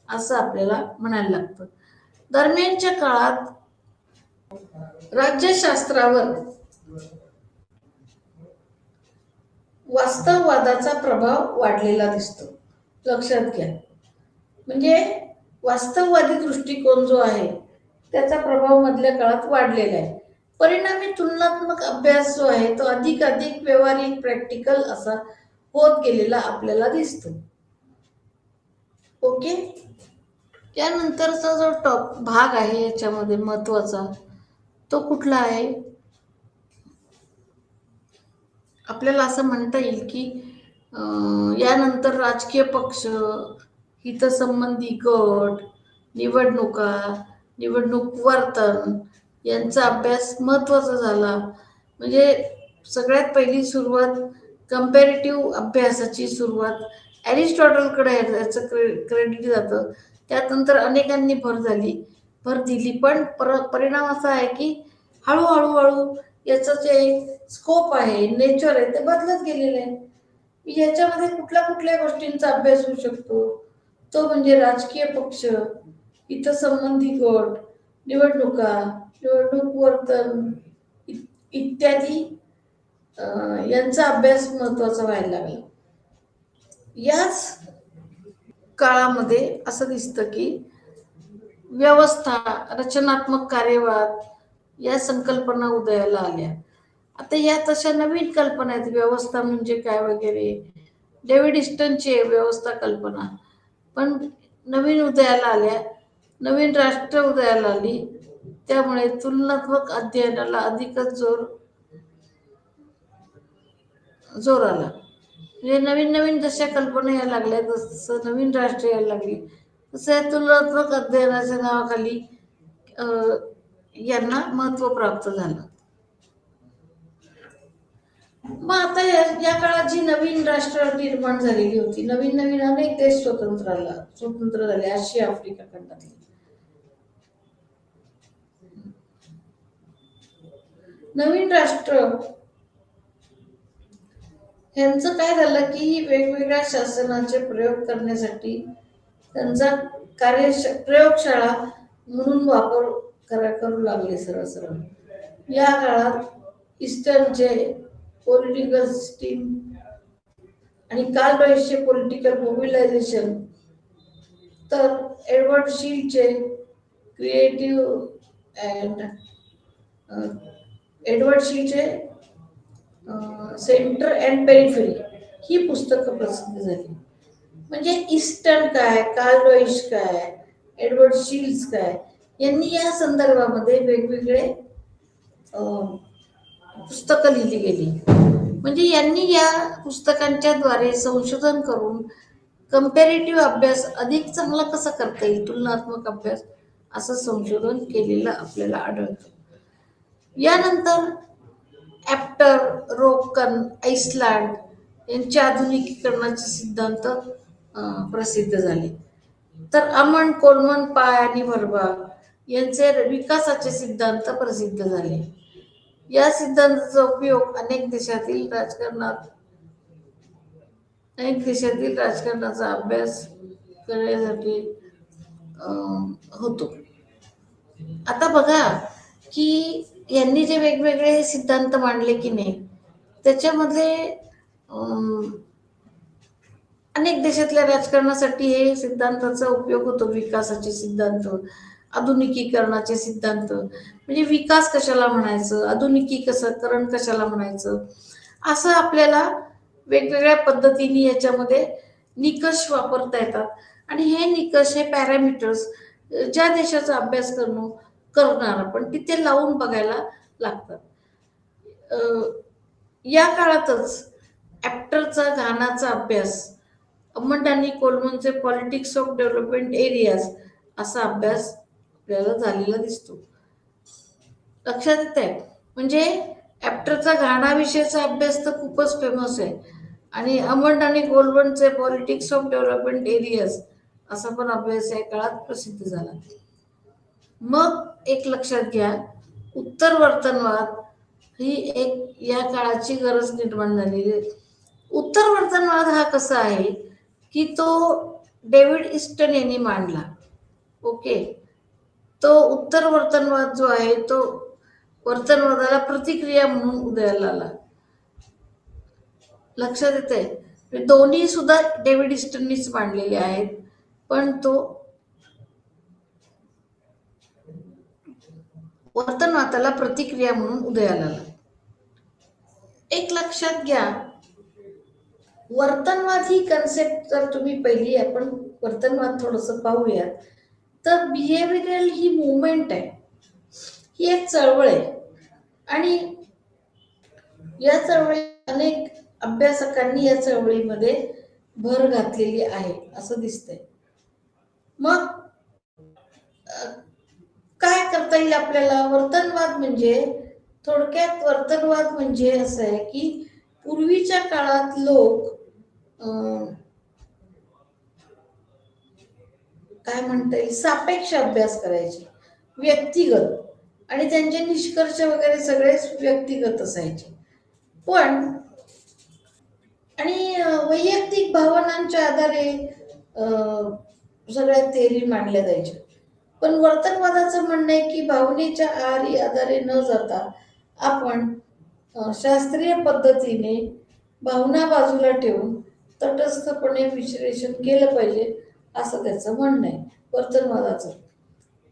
असं आपल्याला म्हणायला लागतं. दरम्यानच्या काळात राज्यशास्त्रावर वास्तववादाचा प्रभाव वाढलेला दिसतो. लक्षात घ्या. म्हणजे वास्तववादी दृष्टिकोन जो आहे त्याचा प्रभाव मधल्या काळात वाढलेला आहे. परिणामी तुलनात्मक अभ्यास जो आहे तो अधिक अधिक व्यावहारिक प्रॅक्टिकल असा होत गेलेला आपल्याला दिसतो. ओके. त्यानंतरचा जो टॉप भाग आहे याच्यामध्ये महत्वाचा तो कुठला आहे? आपल्याला असं म्हणता येईल की यानंतर राजकीय पक्ष, हितसंबंधी गट, निवडणुका, निवडणूक वर्तन यांचा अभ्यास महत्त्वाचा झाला. म्हणजे सगळ्यात पहिली सुरुवात कंपॅरेटिव्ह अभ्यासाची सुरुवात ॲरिस्टॉटलकडे याचं क्रेडिट जातं. त्यानंतर अनेकांनी भर दिली पण परिणाम असा आहे की हळूहळू याचं जे स्कोप आहे, नेचर आहे ते बदलत गेलेलं आहे. याच्यामध्ये कुठल्या कुठल्या गोष्टींचा अभ्यास होऊ शकतो? तो म्हणजे राजकीय पक्ष, हितसंबंधी गट, निवडणुका, निवडणूक वर्तन इत्यादी यांचा अभ्यास महत्वाचा व्हायला लागला. याच काळामध्ये असं दिसतं की व्यवस्था, रचनात्मक कार्यवाद या संकल्पना उदयाला आल्या. आता या तशा नवीन कल्पना आहेत, व्यवस्था म्हणजे काय वगैरे. डेव्हिड इस्टनची व्यवस्था कल्पना पण नवीन उदयाला आल्या, नवीन राष्ट्र उदयाला आली. त्यामुळे तुलनात्मक अध्ययनाला अधिकच जोर आला. म्हणजे नवीन नवीन जशा कल्पना यायला लागल्या तसं नवीन राष्ट्र यायला लागली तसं तुलनात्मक अध्ययनाच्या नावाखाली यांना महत्व प्राप्त झालं. मग आता या काळात जी नवीन राष्ट्र निर्माण झालेली होती, नवीन नवीन अनेक देश स्वतंत्र झाले आशिया आफ्रिका खंडातले. नवीन राष्ट्र यांचं काय झालं की वेगवेगळ्या शासनाचे प्रयोग करण्यासाठी त्यांचा प्रयोगशाळा म्हणून वापर करू लागले सरळ सरळ. या काळात ईस्टर्नचे पॉलिटिकल सिस्टीम आणि कार्ल रॉयसचे पॉलिटिकल मोबिलायझेशन, तर एडवर्ड शीलचे क्रिएटिव्ह अँड एडवर्ड शीलचे सेंटर अँड पेरिफेरी ही पुस्तकं प्रसिद्ध झाली. म्हणजे ईस्टर्न काय, कार्ल रॉइस काय, एडवर्ड शील्स काय यांनी या संदर्भामध्ये वेगवेगळे पुस्तकं लिहिली गेली. म्हणजे यांनी या पुस्तकांच्या द्वारे संशोधन करून कंपॅरेटिव्ह अभ्यास अधिक चांगला कसा करता येईल, तुलनात्मक अभ्यास असं संशोधन केलेलं आपल्याला आढळतं. यानंतर ॲप्टर, रोकन, आईसलँड यांचे आधुनिकीकरणाचे सिद्धांत प्रसिद्ध झाले. तर अमंड, कोलमन, पाय आणि व्हर्बा यांचे विकासाचे सिद्धांत प्रसिद्ध झाले. या सिद्धांताचा उपयोग अनेक देशातील राजकारणाचा अभ्यास करण्यासाठी होतो. आता बघा की यांनी जे वेगवेगळे सिद्धांत मांडले की नाही त्याच्यामध्ये अनेक देशातल्या राजकारणासाठी हे सिद्धांताचा उपयोग होतो. विकासाचे सिद्धांत, आधुनिकीकरणाचे सिद्धांत. म्हणजे विकास कशाला म्हणायचं, आधुनिकीकरण कशाला म्हणायचं, असं आपल्याला वेगवेगळ्या पद्धतीने याच्यामध्ये निकष वापरता येतात. आणि हे निकष, हे पॅरामीटर्स ज्या देशाचा अभ्यास करणार आपण तिथे लावून बघायला लागतात. या काळातच ॲप्टरचा घानाचा अभ्यास, अमंड आणि कोलमनचे पॉलिटिक्स ऑफ डेव्हलपमेंट एरियाज असा अभ्यास आपल्याला झालेला दिसतो. लक्षात येत आहे. म्हणजे ॲप्टरचा घाणाविषयीचा अभ्यास तर खूपच फेमस आहे आणि अमंड आणि कोलमनचे पॉलिटिक्स ऑफ डेव्हलपमेंट एरियाज असा पण अभ्यास या काळात प्रसिद्ध झाला. मग एक लक्षात घ्या, उत्तर वर्तनवाद ही एक या काळाची गरज निर्माण झालेली. उत्तर वर्तनवाद हा कसा आहे की तो डेव्हिड ईस्टन यांनी मांडला. ओके. तो उत्तर वर्तनवाद जो आहे तो वर्तनवादाला प्रतिक्रिया म्हणून उदयाला आला. लक्षात येते, दोन्ही सुद्धा डेव्हिड ईस्टननीच मांडलेले आहेत, पण तो वर्तनवादाला प्रतिक्रिया म्हणून उदयाला आला. एक लक्षात घ्या, वर्तनवाद ही कन्सेप्ट जर तुम्ही पहिली, आपण वर्तनवाद थोडस पाहूयात, तर बिहेवियरल ही मुवमेंट आहे, ही एक चळवळ आहे. आणि या चळवळीत अनेक अभ्यासकांनी या चळवळीमध्ये भर घातलेली आहे असं दिसतंय. मग काय करता येईल आपल्याला? वर्तनवाद म्हणजे, थोडक्यात वर्तनवाद म्हणजे असं आहे की पूर्वीच्या काळात लोक काय म्हणता येईल, सापेक्ष अभ्यास करायचे, व्यक्तिगत, आणि त्यांचे निष्कर्ष वगैरे सगळेच व्यक्तिगत असायचे. पण आणि वैयक्तिक भावनांच्या आधारे सगळ्या थेअरी मांडल्या जायच्या. पण वर्तनवादाचं म्हणणं आहे की भावनेच्या आधारे न जाता आपण शास्त्रीय पद्धतीने भावना बाजूला ठेवून तटस्थपणे विश्लेषण केलं पाहिजे, असं त्याचं म्हणणं आहे वर्तनवादाचं.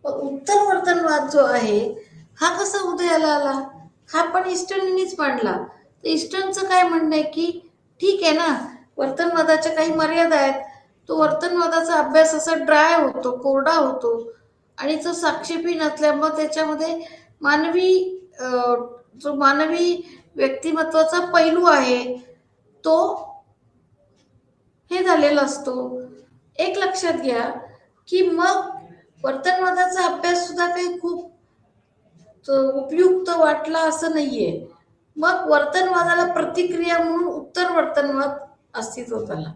उत्तर वर्तनवाद जो आहे हा कसा उदयाला आला? हा पण ईस्टननीच मांडला. तर ईस्टनचं काय म्हणणं आहे की ठीक आहे ना, वर्तनवादाच्या काही मर्यादा आहेत. तो वर्तनवादाचा अभ्यास असा ड्राय होतो, कोरडा होतो, आणि तो साक्षेपी नसल्यामुळे त्याच्यामध्ये मानवी जो मानवी व्यक्तिमत्वाचा पैलू आहे तो हे झालेला असतो. एक लक्षात घ्या की मग वर्तनवादाचा अभ्यास सुद्धा काही खूप उपयुक्त वाटला असं नाहीये. मग वर्तनवादाला प्रतिक्रिया म्हणून उत्तर वर्तनवाद अस्तित्वात आला.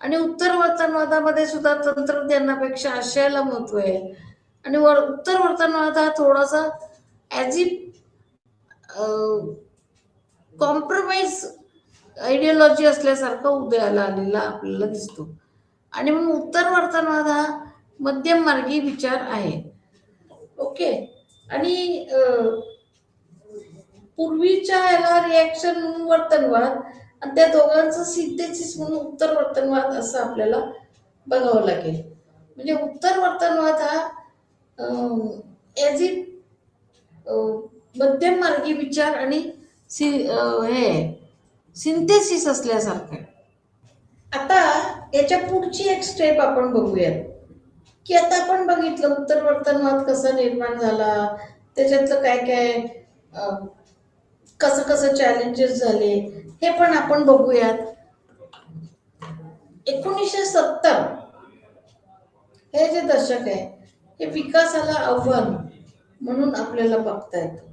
आणि उत्तर वर्तनवादामध्ये सुद्धा तंत्रज्ञानापेक्षा आशयाला महत्व आहे. आणि उत्तर वर्तनवाद हा थोडासा ॲज इफ कॉम्प्रोमाइज आयडियोलॉजी असल्यासारखा उदयाला आलेला आपल्याला दिसतो. आणि म्हणून उत्तर वर्तनवाद हा मध्यम मार्गी विचार आहे. ओके. आणि पूर्वीच्या याला रिॲक्शन म्हणून वर्तनवाद, आणि त्या दोघांचं सिंथेसिस म्हणून उत्तर वर्तनवाद असं आपल्याला बघावं लागेल. म्हणजे उत्तर वर्तनवाद हा ॲज इट मध्यम मार्गी विचार आणि हे सिंथेसिस असल्यासारखं. आता याच्या पुढची एक स्टेप आपण बघूयात की आता आपण बघितलं उत्तर वर्तनवाद कसा निर्माण झाला, त्याच्यातलं काय काय कसं कसं चॅलेंजेस झाले हे पण आपण बघूयात. 1970 हे जे दशक आहे हे विकासाला आव्हान म्हणून आपल्याला बघता येतं.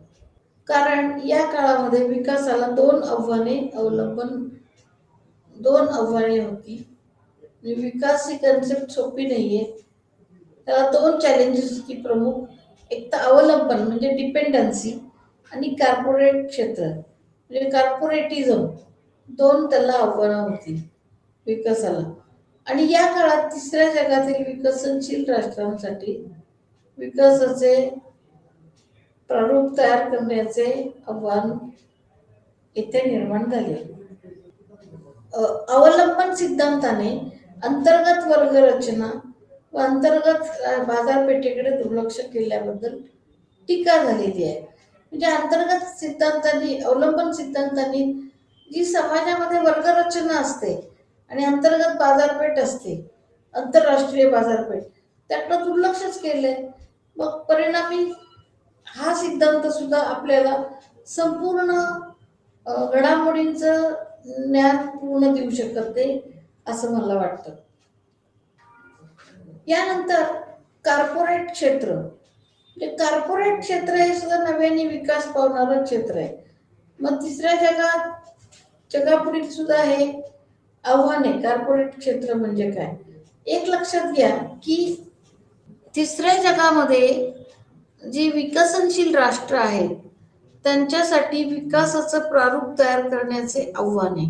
कारण या काळामध्ये विकासाला दोन आव्हाने होती. विकास ही कन्सेप्ट सोपी नाहीये. त्याला दोन चॅलेंजेस होती प्रमुख. एक तर अवलंबन म्हणजे डिपेंडन्सी, आणि कॉर्पोरेट क्षेत्र म्हणजे कॉर्पोरेटिझम, दोन त्याला आव्हानं होती विकासाला. आणि या काळात तिसऱ्या जगातील विकसनशील राष्ट्रांसाठी विकासाचे प्रारूप तयार करण्याचे आव्हान येथे निर्माण झाले. अवलंबन सिद्धांताने अंतर्गत वर्गरचना व अंतर्गत बाजारपेठेकडे दुर्लक्ष केल्याबद्दल टीका झालेली आहे. म्हणजे अंतर्गत सिद्धांतांनी, अवलंबन सिद्धांतांनी जी समाजामध्ये वर्गरचना असते आणि अंतर्गत बाजारपेठ असते, आंतरराष्ट्रीय बाजारपेठ, त्याकडे दुर्लक्षच केलंय. मग परिणामी हा सिद्धांत सुद्धा आपल्याला संपूर्ण घडामोडींचं ज्ञान पूर्ण देऊ शकत नाही असं मला वाटतं. यानंतर कॉर्पोरेट क्षेत्र, म्हणजे कॉर्पोरेट क्षेत्र हे सुद्धा नव्याने विकास पावणारं क्षेत्र आहे. मग तिसऱ्या जगापुढील सुद्धा हे आव्हान आहे. कॉर्पोरेट क्षेत्र म्हणजे काय? एक लक्षात घ्या की तिसऱ्या जगामध्ये जी विकसनशील राष्ट्र आहेत त्यांच्यासाठी विकासाचं प्रारूप तयार करण्याचे आव्हान आहे.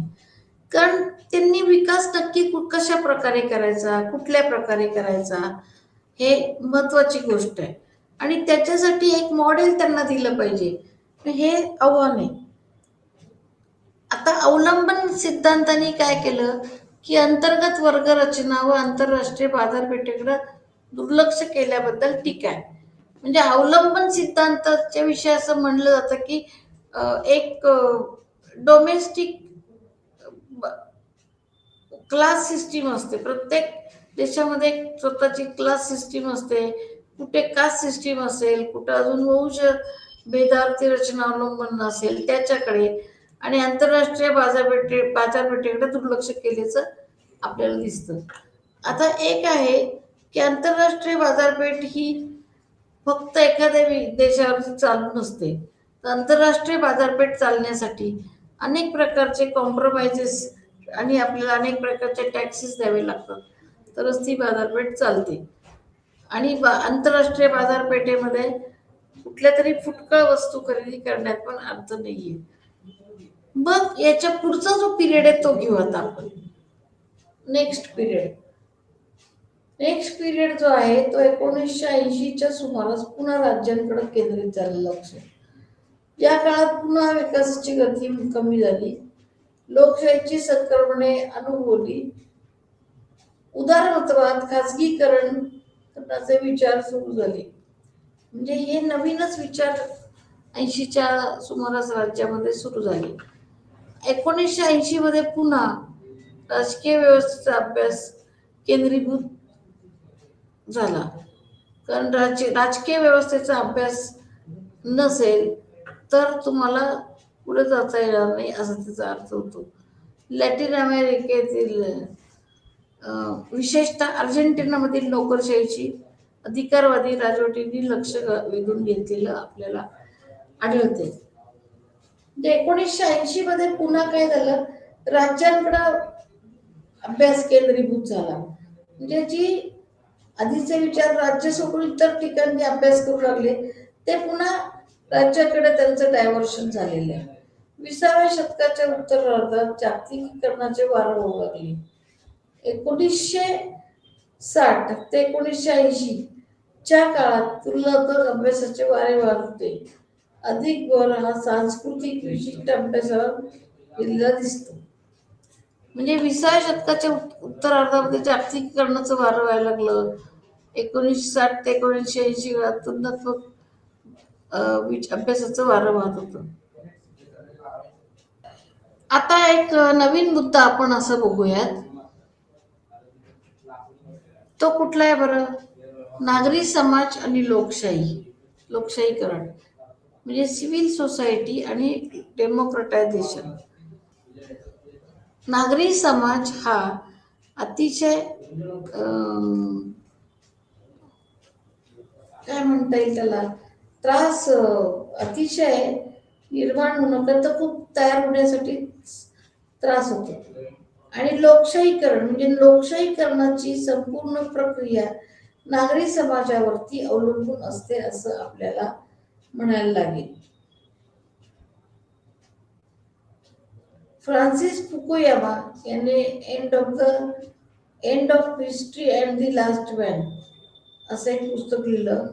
कारण त्यांनी विकास नक्की कशा प्रकारे करायचा, कुठल्या प्रकारे करायचा, हे महत्वाची गोष्ट आहे. आणि त्याच्यासाठी एक मॉडेल त्यांना दिलं पाहिजे, हे आव्हान आहे. आता अवलंबन सिद्धांताने काय केलं, की अंतर्गत वर्गरचना व आंतरराष्ट्रीय बाजारपेठेकडे दुर्लक्ष केल्याबद्दल टीका आहे. म्हणजे अवलंबन सिद्धांताच्या विषयी असं म्हणलं जातं की एक डोमेस्टिक क्लास सिस्टीम असते. प्रत्येक देशामध्ये एक स्वतःची क्लास सिस्टीम असते. कुठे कास्ट सिस्टीम असेल, कुठं अजून वंश भेदार्थी रचना अवलंबन असेल त्याच्याकडे, आणि आंतरराष्ट्रीय बाजारपेठेकडे दुर्लक्ष केल्याचं आपल्याला दिसतं. आता एक आहे की आंतरराष्ट्रीय बाजारपेठ ही फक्त एखाद्या देशावरती चालू नसते. तर आंतरराष्ट्रीय बाजारपेठ चालण्यासाठी अनेक प्रकारचे कॉम्प्रोमाइजेस आणि आपल्याला अनेक प्रकारचे टॅक्सेस द्यावे लागतात, तरच ती बाजारपेठ चालते. आणि आंतरराष्ट्रीय बाजारपेठेमध्ये कुठल्या तरी फुटकळ वस्तू खरेदी करण्यात पण अर्थ नाहीये. मग याच्या पुढचा जो पिरियड आहे तो घेऊ आता आपण. नेक्स्ट पिरियड जो आहे तो 1980च्या सुमारास पुन्हा राज्यांकडे केंद्रित झालं लक्ष. या काळात पुन्हा विकासाची गती कमी झाली, लोकशाहीची संक्रमणे अनुभवली, उदारमतवाद, खाजगीकरण करण्याचे विचार सुरू झाले. म्हणजे हे नवीनच विचार 80च्या सुमारास राज्यामध्ये सुरू झाले. 1980 मध्ये पुन्हा राजकीय व्यवस्थेचा अभ्यास केंद्रीभूत झाला. कारण राजकीय व्यवस्थेचा अभ्यास नसेल तर तुम्हाला पुढे जाता येणार नाही, असा त्याचा अर्थ होतो. लॅटिन अमेरिकेतील विशेषतः अर्जेंटिनामधील नोकरशाहीची अधिकारवादी राजवटींनी लक्ष वेधून घेतलेलं आपल्याला आढळते. 1980 मध्ये पुन्हा काय झालं, राज्यांकडे अभ्यास केंद्रीभूत झाला. म्हणजे जी आधीचे विचार राज्य सोडून इतर ठिकाणी अभ्यास करू लागले ते पुन्हा राज्याकडे त्यांचं डायव्हर्शन झालेलं आहे. 20व्या शतकाच्या उत्तरार्धात जागतिकीकरणाचे वारं होऊ लागले. 1960 ते 1980 च्या काळात तुलनात्मक अभ्यासाचे वारे वाहत होते. अधिक भर हा सांस्कृतिक विशिष्ट अभ्यासावर दिलेला दिसतो. म्हणजे 20व्या शतकाच्या उत्तरार्धामध्ये जागतिकीकरणाचं वारं व्हायला लागलं. 1960 ते 1980 काळात तुलनात्मक अभ्यासाचं वारं वाहत होतं. आता एक नवीन मुद्दा आपण असं बघूयात, तो कुठला आहे बरं? नागरी समाज आणि लोकशाहीकरण, म्हणजे सिव्हिल सोसायटी आणि डेमोक्रेटायझेशन. नागरी समाज हा अतिशय काय म्हणता येईल त्याला, त्रास अतिशय निर्माण होणं, खूप तयार होण्यासाठी त्रास होतो. आणि लोकशाहीकरण म्हणजे लोकशाहीकरणाची संपूर्ण प्रक्रिया नागरी समाजावरती अवलंबून असते असं आपल्याला म्हणायला लागेल. फ्रान्सिस फुकुयामा यांनी end of history and the last man असं एक पुस्तक लिहिलं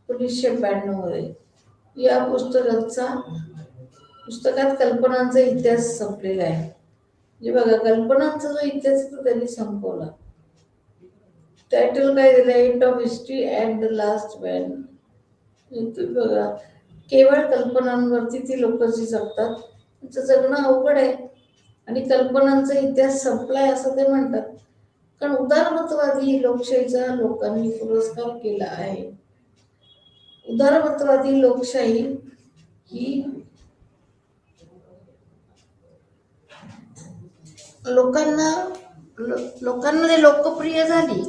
1992 मध्ये. या पुस्तकात कल्पनांचा इतिहास संपलेला आहे. म्हणजे बघा, कल्पनांचा जो इतिहास तो त्यांनी संपवला. टायटल काय दिलं? End of history and the last man. तुम्ही बघा, केवळ कल्पनांवरती ती लोक जी जगतात त्यांचं जगणं अवघड आहे आणि कल्पनांचा इतिहास संपलाय असं ते म्हणतात. कारण उदारमतवादी लोकशाहीचा लोकांनी पुरस्कार केला आहे. उदारमतवादी लोकशाही ही लोकांमध्ये लोकप्रिय झाली.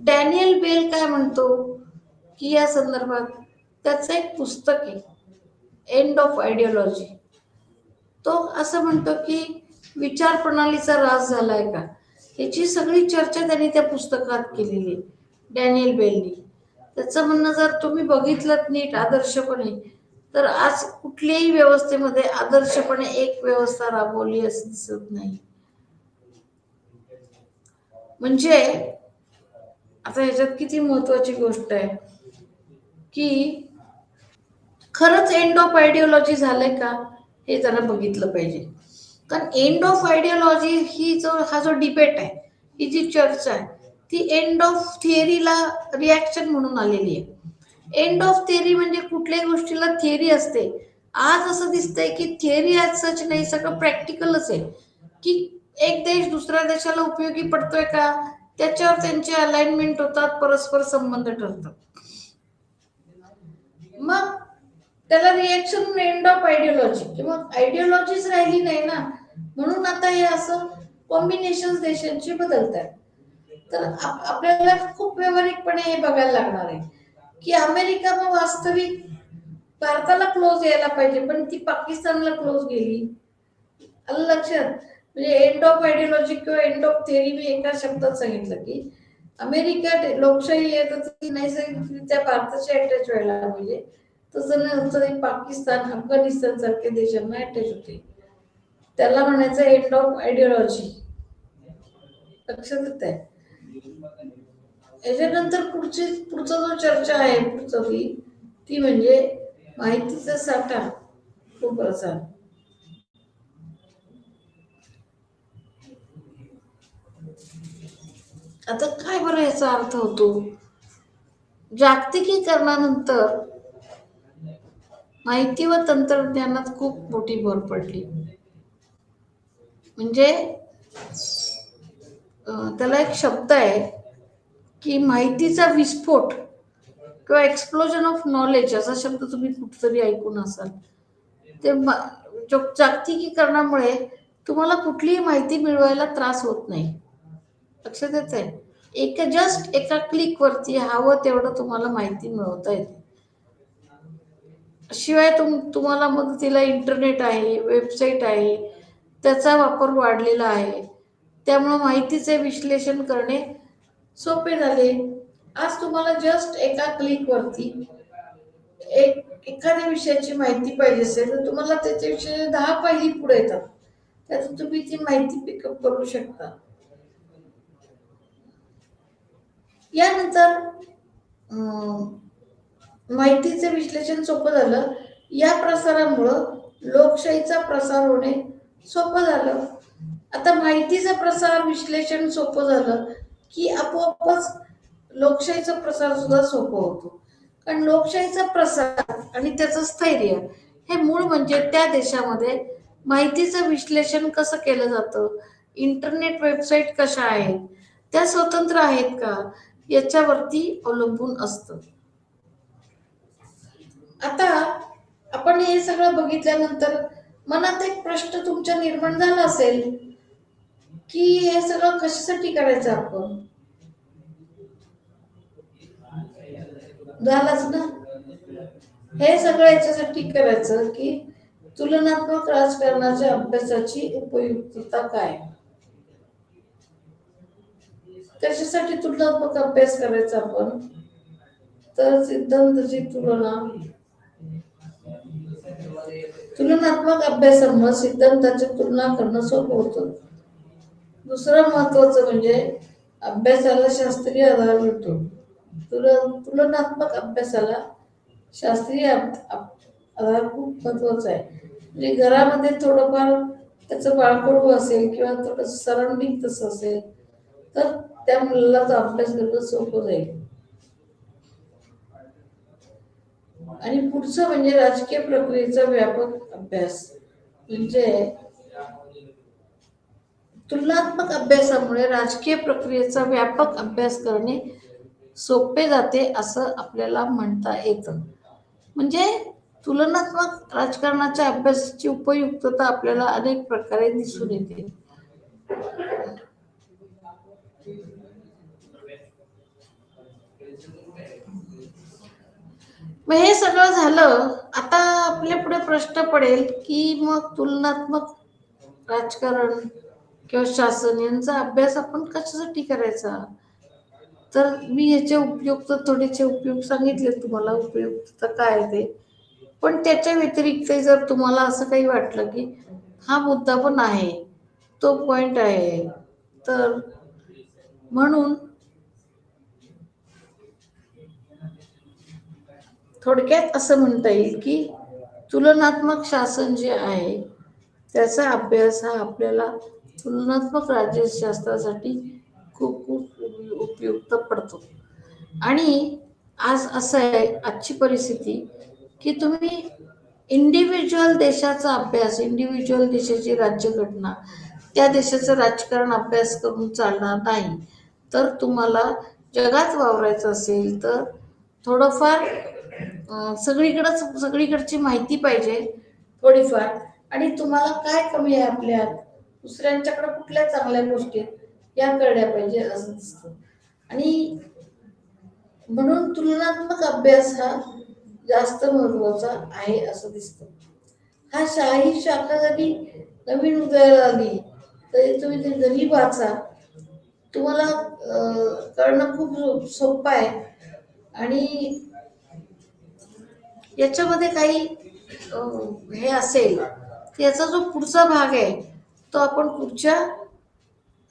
डॅनियल बेल काय म्हणतो की या संदर्भात त्याचं एक पुस्तक आहे एंड ऑफ आयडियोलॉजी. तो असं म्हणतो की विचार प्रणालीचा ऱ्हास झालाय का, याची सगळी चर्चा त्यांनी त्या पुस्तकात केलेली डॅनियल बेलनी. त्याचं म्हणणं जर तुम्ही बघितलं नीट आदर्शपणे तर आज कुठल्याही व्यवस्थेमध्ये आदर्शपणे एक व्यवस्था राबवली असं दिसत नाही. म्हणजे आता ह्याच्यात किती महत्वाची गोष्ट आहे की खरंच एंड ऑफ आयडिओलॉजी झालंय का हे जरा बघितलं पाहिजे. कारण एंड ऑफ आयडिओलॉजी ही हा जो डिबेट आहे, ही जी चर्चा आहे, ती एंड ऑफ थिअरीला रिॲक्शन म्हणून आलेली आहे. एंड ऑफ थिअरी म्हणजे कुठल्याही गोष्टीला थिअरी असते. आज असं दिसतंय की थिअरी आज सच नाही, सगळं प्रॅक्टिकलच आहे. की एक देश दुसऱ्या देशाला उपयोगी पडतोय का, त्याच्यावर त्यांचे अलाइनमेंट होतात, परस्पर संबंध ठरतात. मग त्याला रिएक्शन एंड ऑफ आयडिओलॉजी किंवा आयडिओलॉजीच राहिली नाही ना, म्हणून आता हे असं कॉम्बिनेशन देशांची बदलत आहेत. तर आपल्याला खूप व्यावहारिकपणे हे बघायला लागणार आहे की अमेरिका मग वास्तविक भारताला क्लोज यायला पाहिजे, पण ती पाकिस्तानला क्लोज गेली. आलं लक्षात? म्हणजे एंड ऑफ आयडिओलॉजी किंवा एंड ऑफ थिअरी मी एका शब्दात सांगितलं की अमेरिका लोकशाही आहे तर ती नैसर्गिकरित्या भारताशी अटॅच व्हायला पाहिजे, तसं नाही होतं पाकिस्तान अफगाणिस्तान सारख्या देशांना अटॅच होते. त्याला म्हणायचं एंड ऑफ आयडिओलॉजी. लक्षात येत आहे? याच्यानंतर पुढचा जो चर्चा आहे ती म्हणजे माहितीचा साठा तो प्रसार. आता काय बरं याचा अर्थ होतो? जागतिकीकरणानंतर माहिती व तंत्रज्ञानात खूप मोठी भर पडली. म्हणजे त्याला एक शब्द आहे की माहितीचा विस्फोट किंवा एक्सप्लोजन ऑफ नॉलेज असा शब्द तुम्ही कुठतरी ऐकून असाल. ते जागतिकीकरणामुळे तुम्हाला कुठलीही माहिती मिळवायला त्रास होत नाही. लक्षात येत आहे? एका क्लिक वरती हवं तेवढं तुम्हाला माहिती मिळवता येते. शिवाय तुम्हाला मदतीला इंटरनेट आहे, वेबसाईट आहे, त्याचा वापर वाढलेला आहे. त्यामुळे माहितीचे विश्लेषण करणे सोपे झाले. आज तुम्हाला जस्ट एका क्लिक वरती एखाद्या विषयाची माहिती पाहिजे असेल तर तुम्हाला त्याच्याविषयी 10 पायरी पुढे येतात, त्यातून तुम्ही ती माहिती पिकअप करू शकता. यानंतर माहितीचे विश्लेषण सोपं झालं. या प्रसारामुळं लोकशाहीचा प्रसार होणे सोपं झालं. आता माहितीचा प्रसार विश्लेषण सोपं झालं की आपोआपच लोकशाहीचा प्रसार सुद्धा सोपं होतो. कारण लोकशाहीचा प्रसार आणि त्याचं स्थैर्य हे मूळ म्हणजे त्या देशामध्ये माहितीचं विश्लेषण कसं केलं जातं, इंटरनेट वेबसाईट कशा आहेत, त्या स्वतंत्र आहेत का, याच्यावरती अवलंबून असतं. आता आपण हे सगळं बघितल्यानंतर मनात एक प्रश्न तुमच्या निर्माण झाला असेल की हे सगळं कशासाठी करायचं आपण. झालंच ना. हे सगळं याच्यासाठी करायचं की तुलनात्मक राजकारणाच्या अभ्यासाची उपयुक्तता काय. कशासाठी तुलनात्मक अभ्यास करायचा आपण, तर सिद्धांताची तुलनात्मक अभ्यासामुळे सिद्धांताची तुलना करणं सोपं होतं. दुसरं महत्वाचं म्हणजे अभ्यासाला शास्त्रीय आधार मिळतो. तुलनात्मक अभ्यासाला शास्त्रीय आधार खूप महत्वाचा आहे. म्हणजे घरामध्ये थोडंफार त्याचं बाळकडू असेल किंवा थोडंसं सराउंडिंग तसं असेल तर त्या मुलाला तो अभ्यास करणं सोपं जाईल. आणि पुढचं म्हणजे राजकीय प्रक्रियेचा व्यापक अभ्यास. म्हणजे तुलनात्मक अभ्यासामुळे राजकीय प्रक्रियेचा व्यापक अभ्यास करणे सोपे जाते असं आपल्याला म्हणता येतं. म्हणजे तुलनात्मक राजकारणाच्या अभ्यासाची उपयुक्तता आपल्याला अनेक प्रकारे दिसून येते. मग हे सगळं झालं, आता आपल्या पुढे प्रश्न पडेल की मग तुलनात्मक राजकारण किंवा शासन यांचा अभ्यास आपण कशासाठी करायचा. तर मी याचे थोडेसे उपयोग सांगितले तुम्हाला, उपयुक्तता काय आहे ते. पण त्याच्या व्यतिरिक्त जर तुम्हाला असं काही वाटलं की हा मुद्दा पण आहे, तो पॉइंट आहे, तर म्हणून थोडक्यात असं म्हणता येईल की तुलनात्मक शासन जे आहे त्याचा अभ्यास हा आपल्याला तुलनात्मक राज्यशास्त्रासाठी खूप खूप उपयुक्त पडतो. आणि आज असं आहे, आजची परिस्थिती की तुम्ही इंडिव्हिज्युअल देशाचा अभ्यास, इंडिव्हिज्युअल देशाची राज्यघटना, त्या देशाचं राजकारण अभ्यास करून चालणार नाही. तर तुम्हाला जगात वावरायचं असेल तर थोडंफार सगळीकडची माहिती पाहिजे थोडीफार. आणि तुम्हाला काय कमी आहे आपल्यात, दुसऱ्यांच्याकडे कुठल्या चांगल्या गोष्टी आहेत, या कळल्या पाहिजे असं दिसतं. आणि म्हणून तुलनात्मक अभ्यास हा जास्त महत्वाचा आहे असं दिसतं. हा शाही शाखा जरी नवीन उदयाला आली तरी तुम्ही ते जरी वाचा, तुम्हाला कळणं खूप सोपं आहे. आणि याच्यामध्ये काही हे असेल, याचा जो पुढचा भाग आहे तो आपण पुढच्या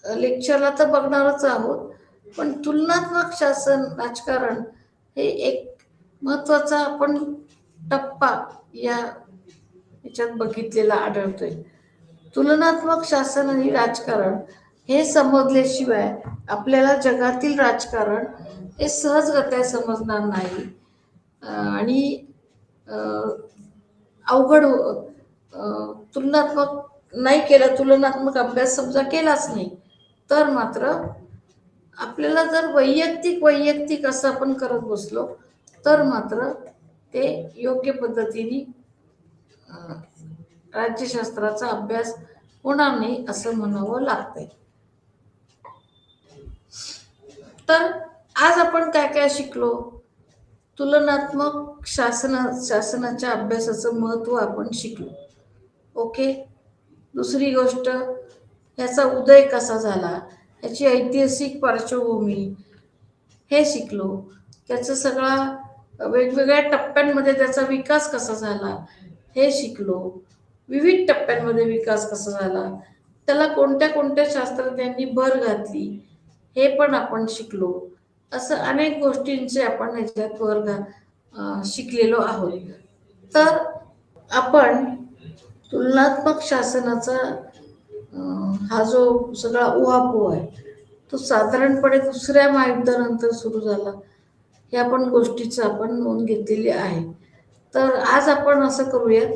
लेक्चरला तर बघणारच आहोत. पण तुलनात्मक शासन राजकारण हे एक महत्वाचा आपण टप्पा याच्यात बघितलेला आढळतोय. तुलनात्मक शासन आणि राजकारण हे समजल्याशिवाय आपल्याला जगातील राजकारण हे सहजगत्या समजणार नाही. आणि अवघड तुलनात्मक नाही केला, तुलनात्मक अभ्यास समजा केलाच नाही तर मात्र आपल्याला जर वैयक्तिक असं आपण करत बसलो तर मात्र ते योग्य पद्धतीने राज्यशास्त्राचा अभ्यास होणार नाही असं म्हणावं लागतंय. तर आज आपण काय काय शिकलो? तुलनात्मक शासनाच्या अभ्यासाचं महत्व आपण शिकलो. ओके. दुसरी गोष्ट, याचा उदय कसा झाला, याची ऐतिहासिक पार्श्वभूमी हे शिकलो. त्याचा सगळा वेगवेगळ्या टप्प्यांमध्ये त्याचा विकास कसा झाला हे शिकलो. विविध टप्प्यांमध्ये विकास कसा झाला, त्याला कोणत्या कोणत्या शास्त्रज्ञांनी भर घातली हे पण आपण शिकलो. असं अनेक गोष्टींचे आपण ह्याच्यात शिकलेलो आहोत. तर आपण तुलनात्मक शासनाचा हा जो सगळा उहापोह आहे तो साधारणपणे दुसऱ्या महायुद्धानंतर सुरू झाला, या पण गोष्टीचं आपण नोंद घेतलेली आहे. तर आज आपण असं करूयात,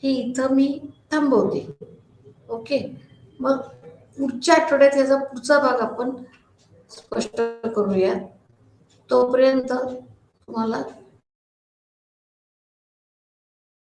ही इथं मी थांबवते. ओके. मग पुढच्या आठवड्यात याचा पुढचा भाग आपण स्पष्ट करूया. तोपर्यंत तुम्हाला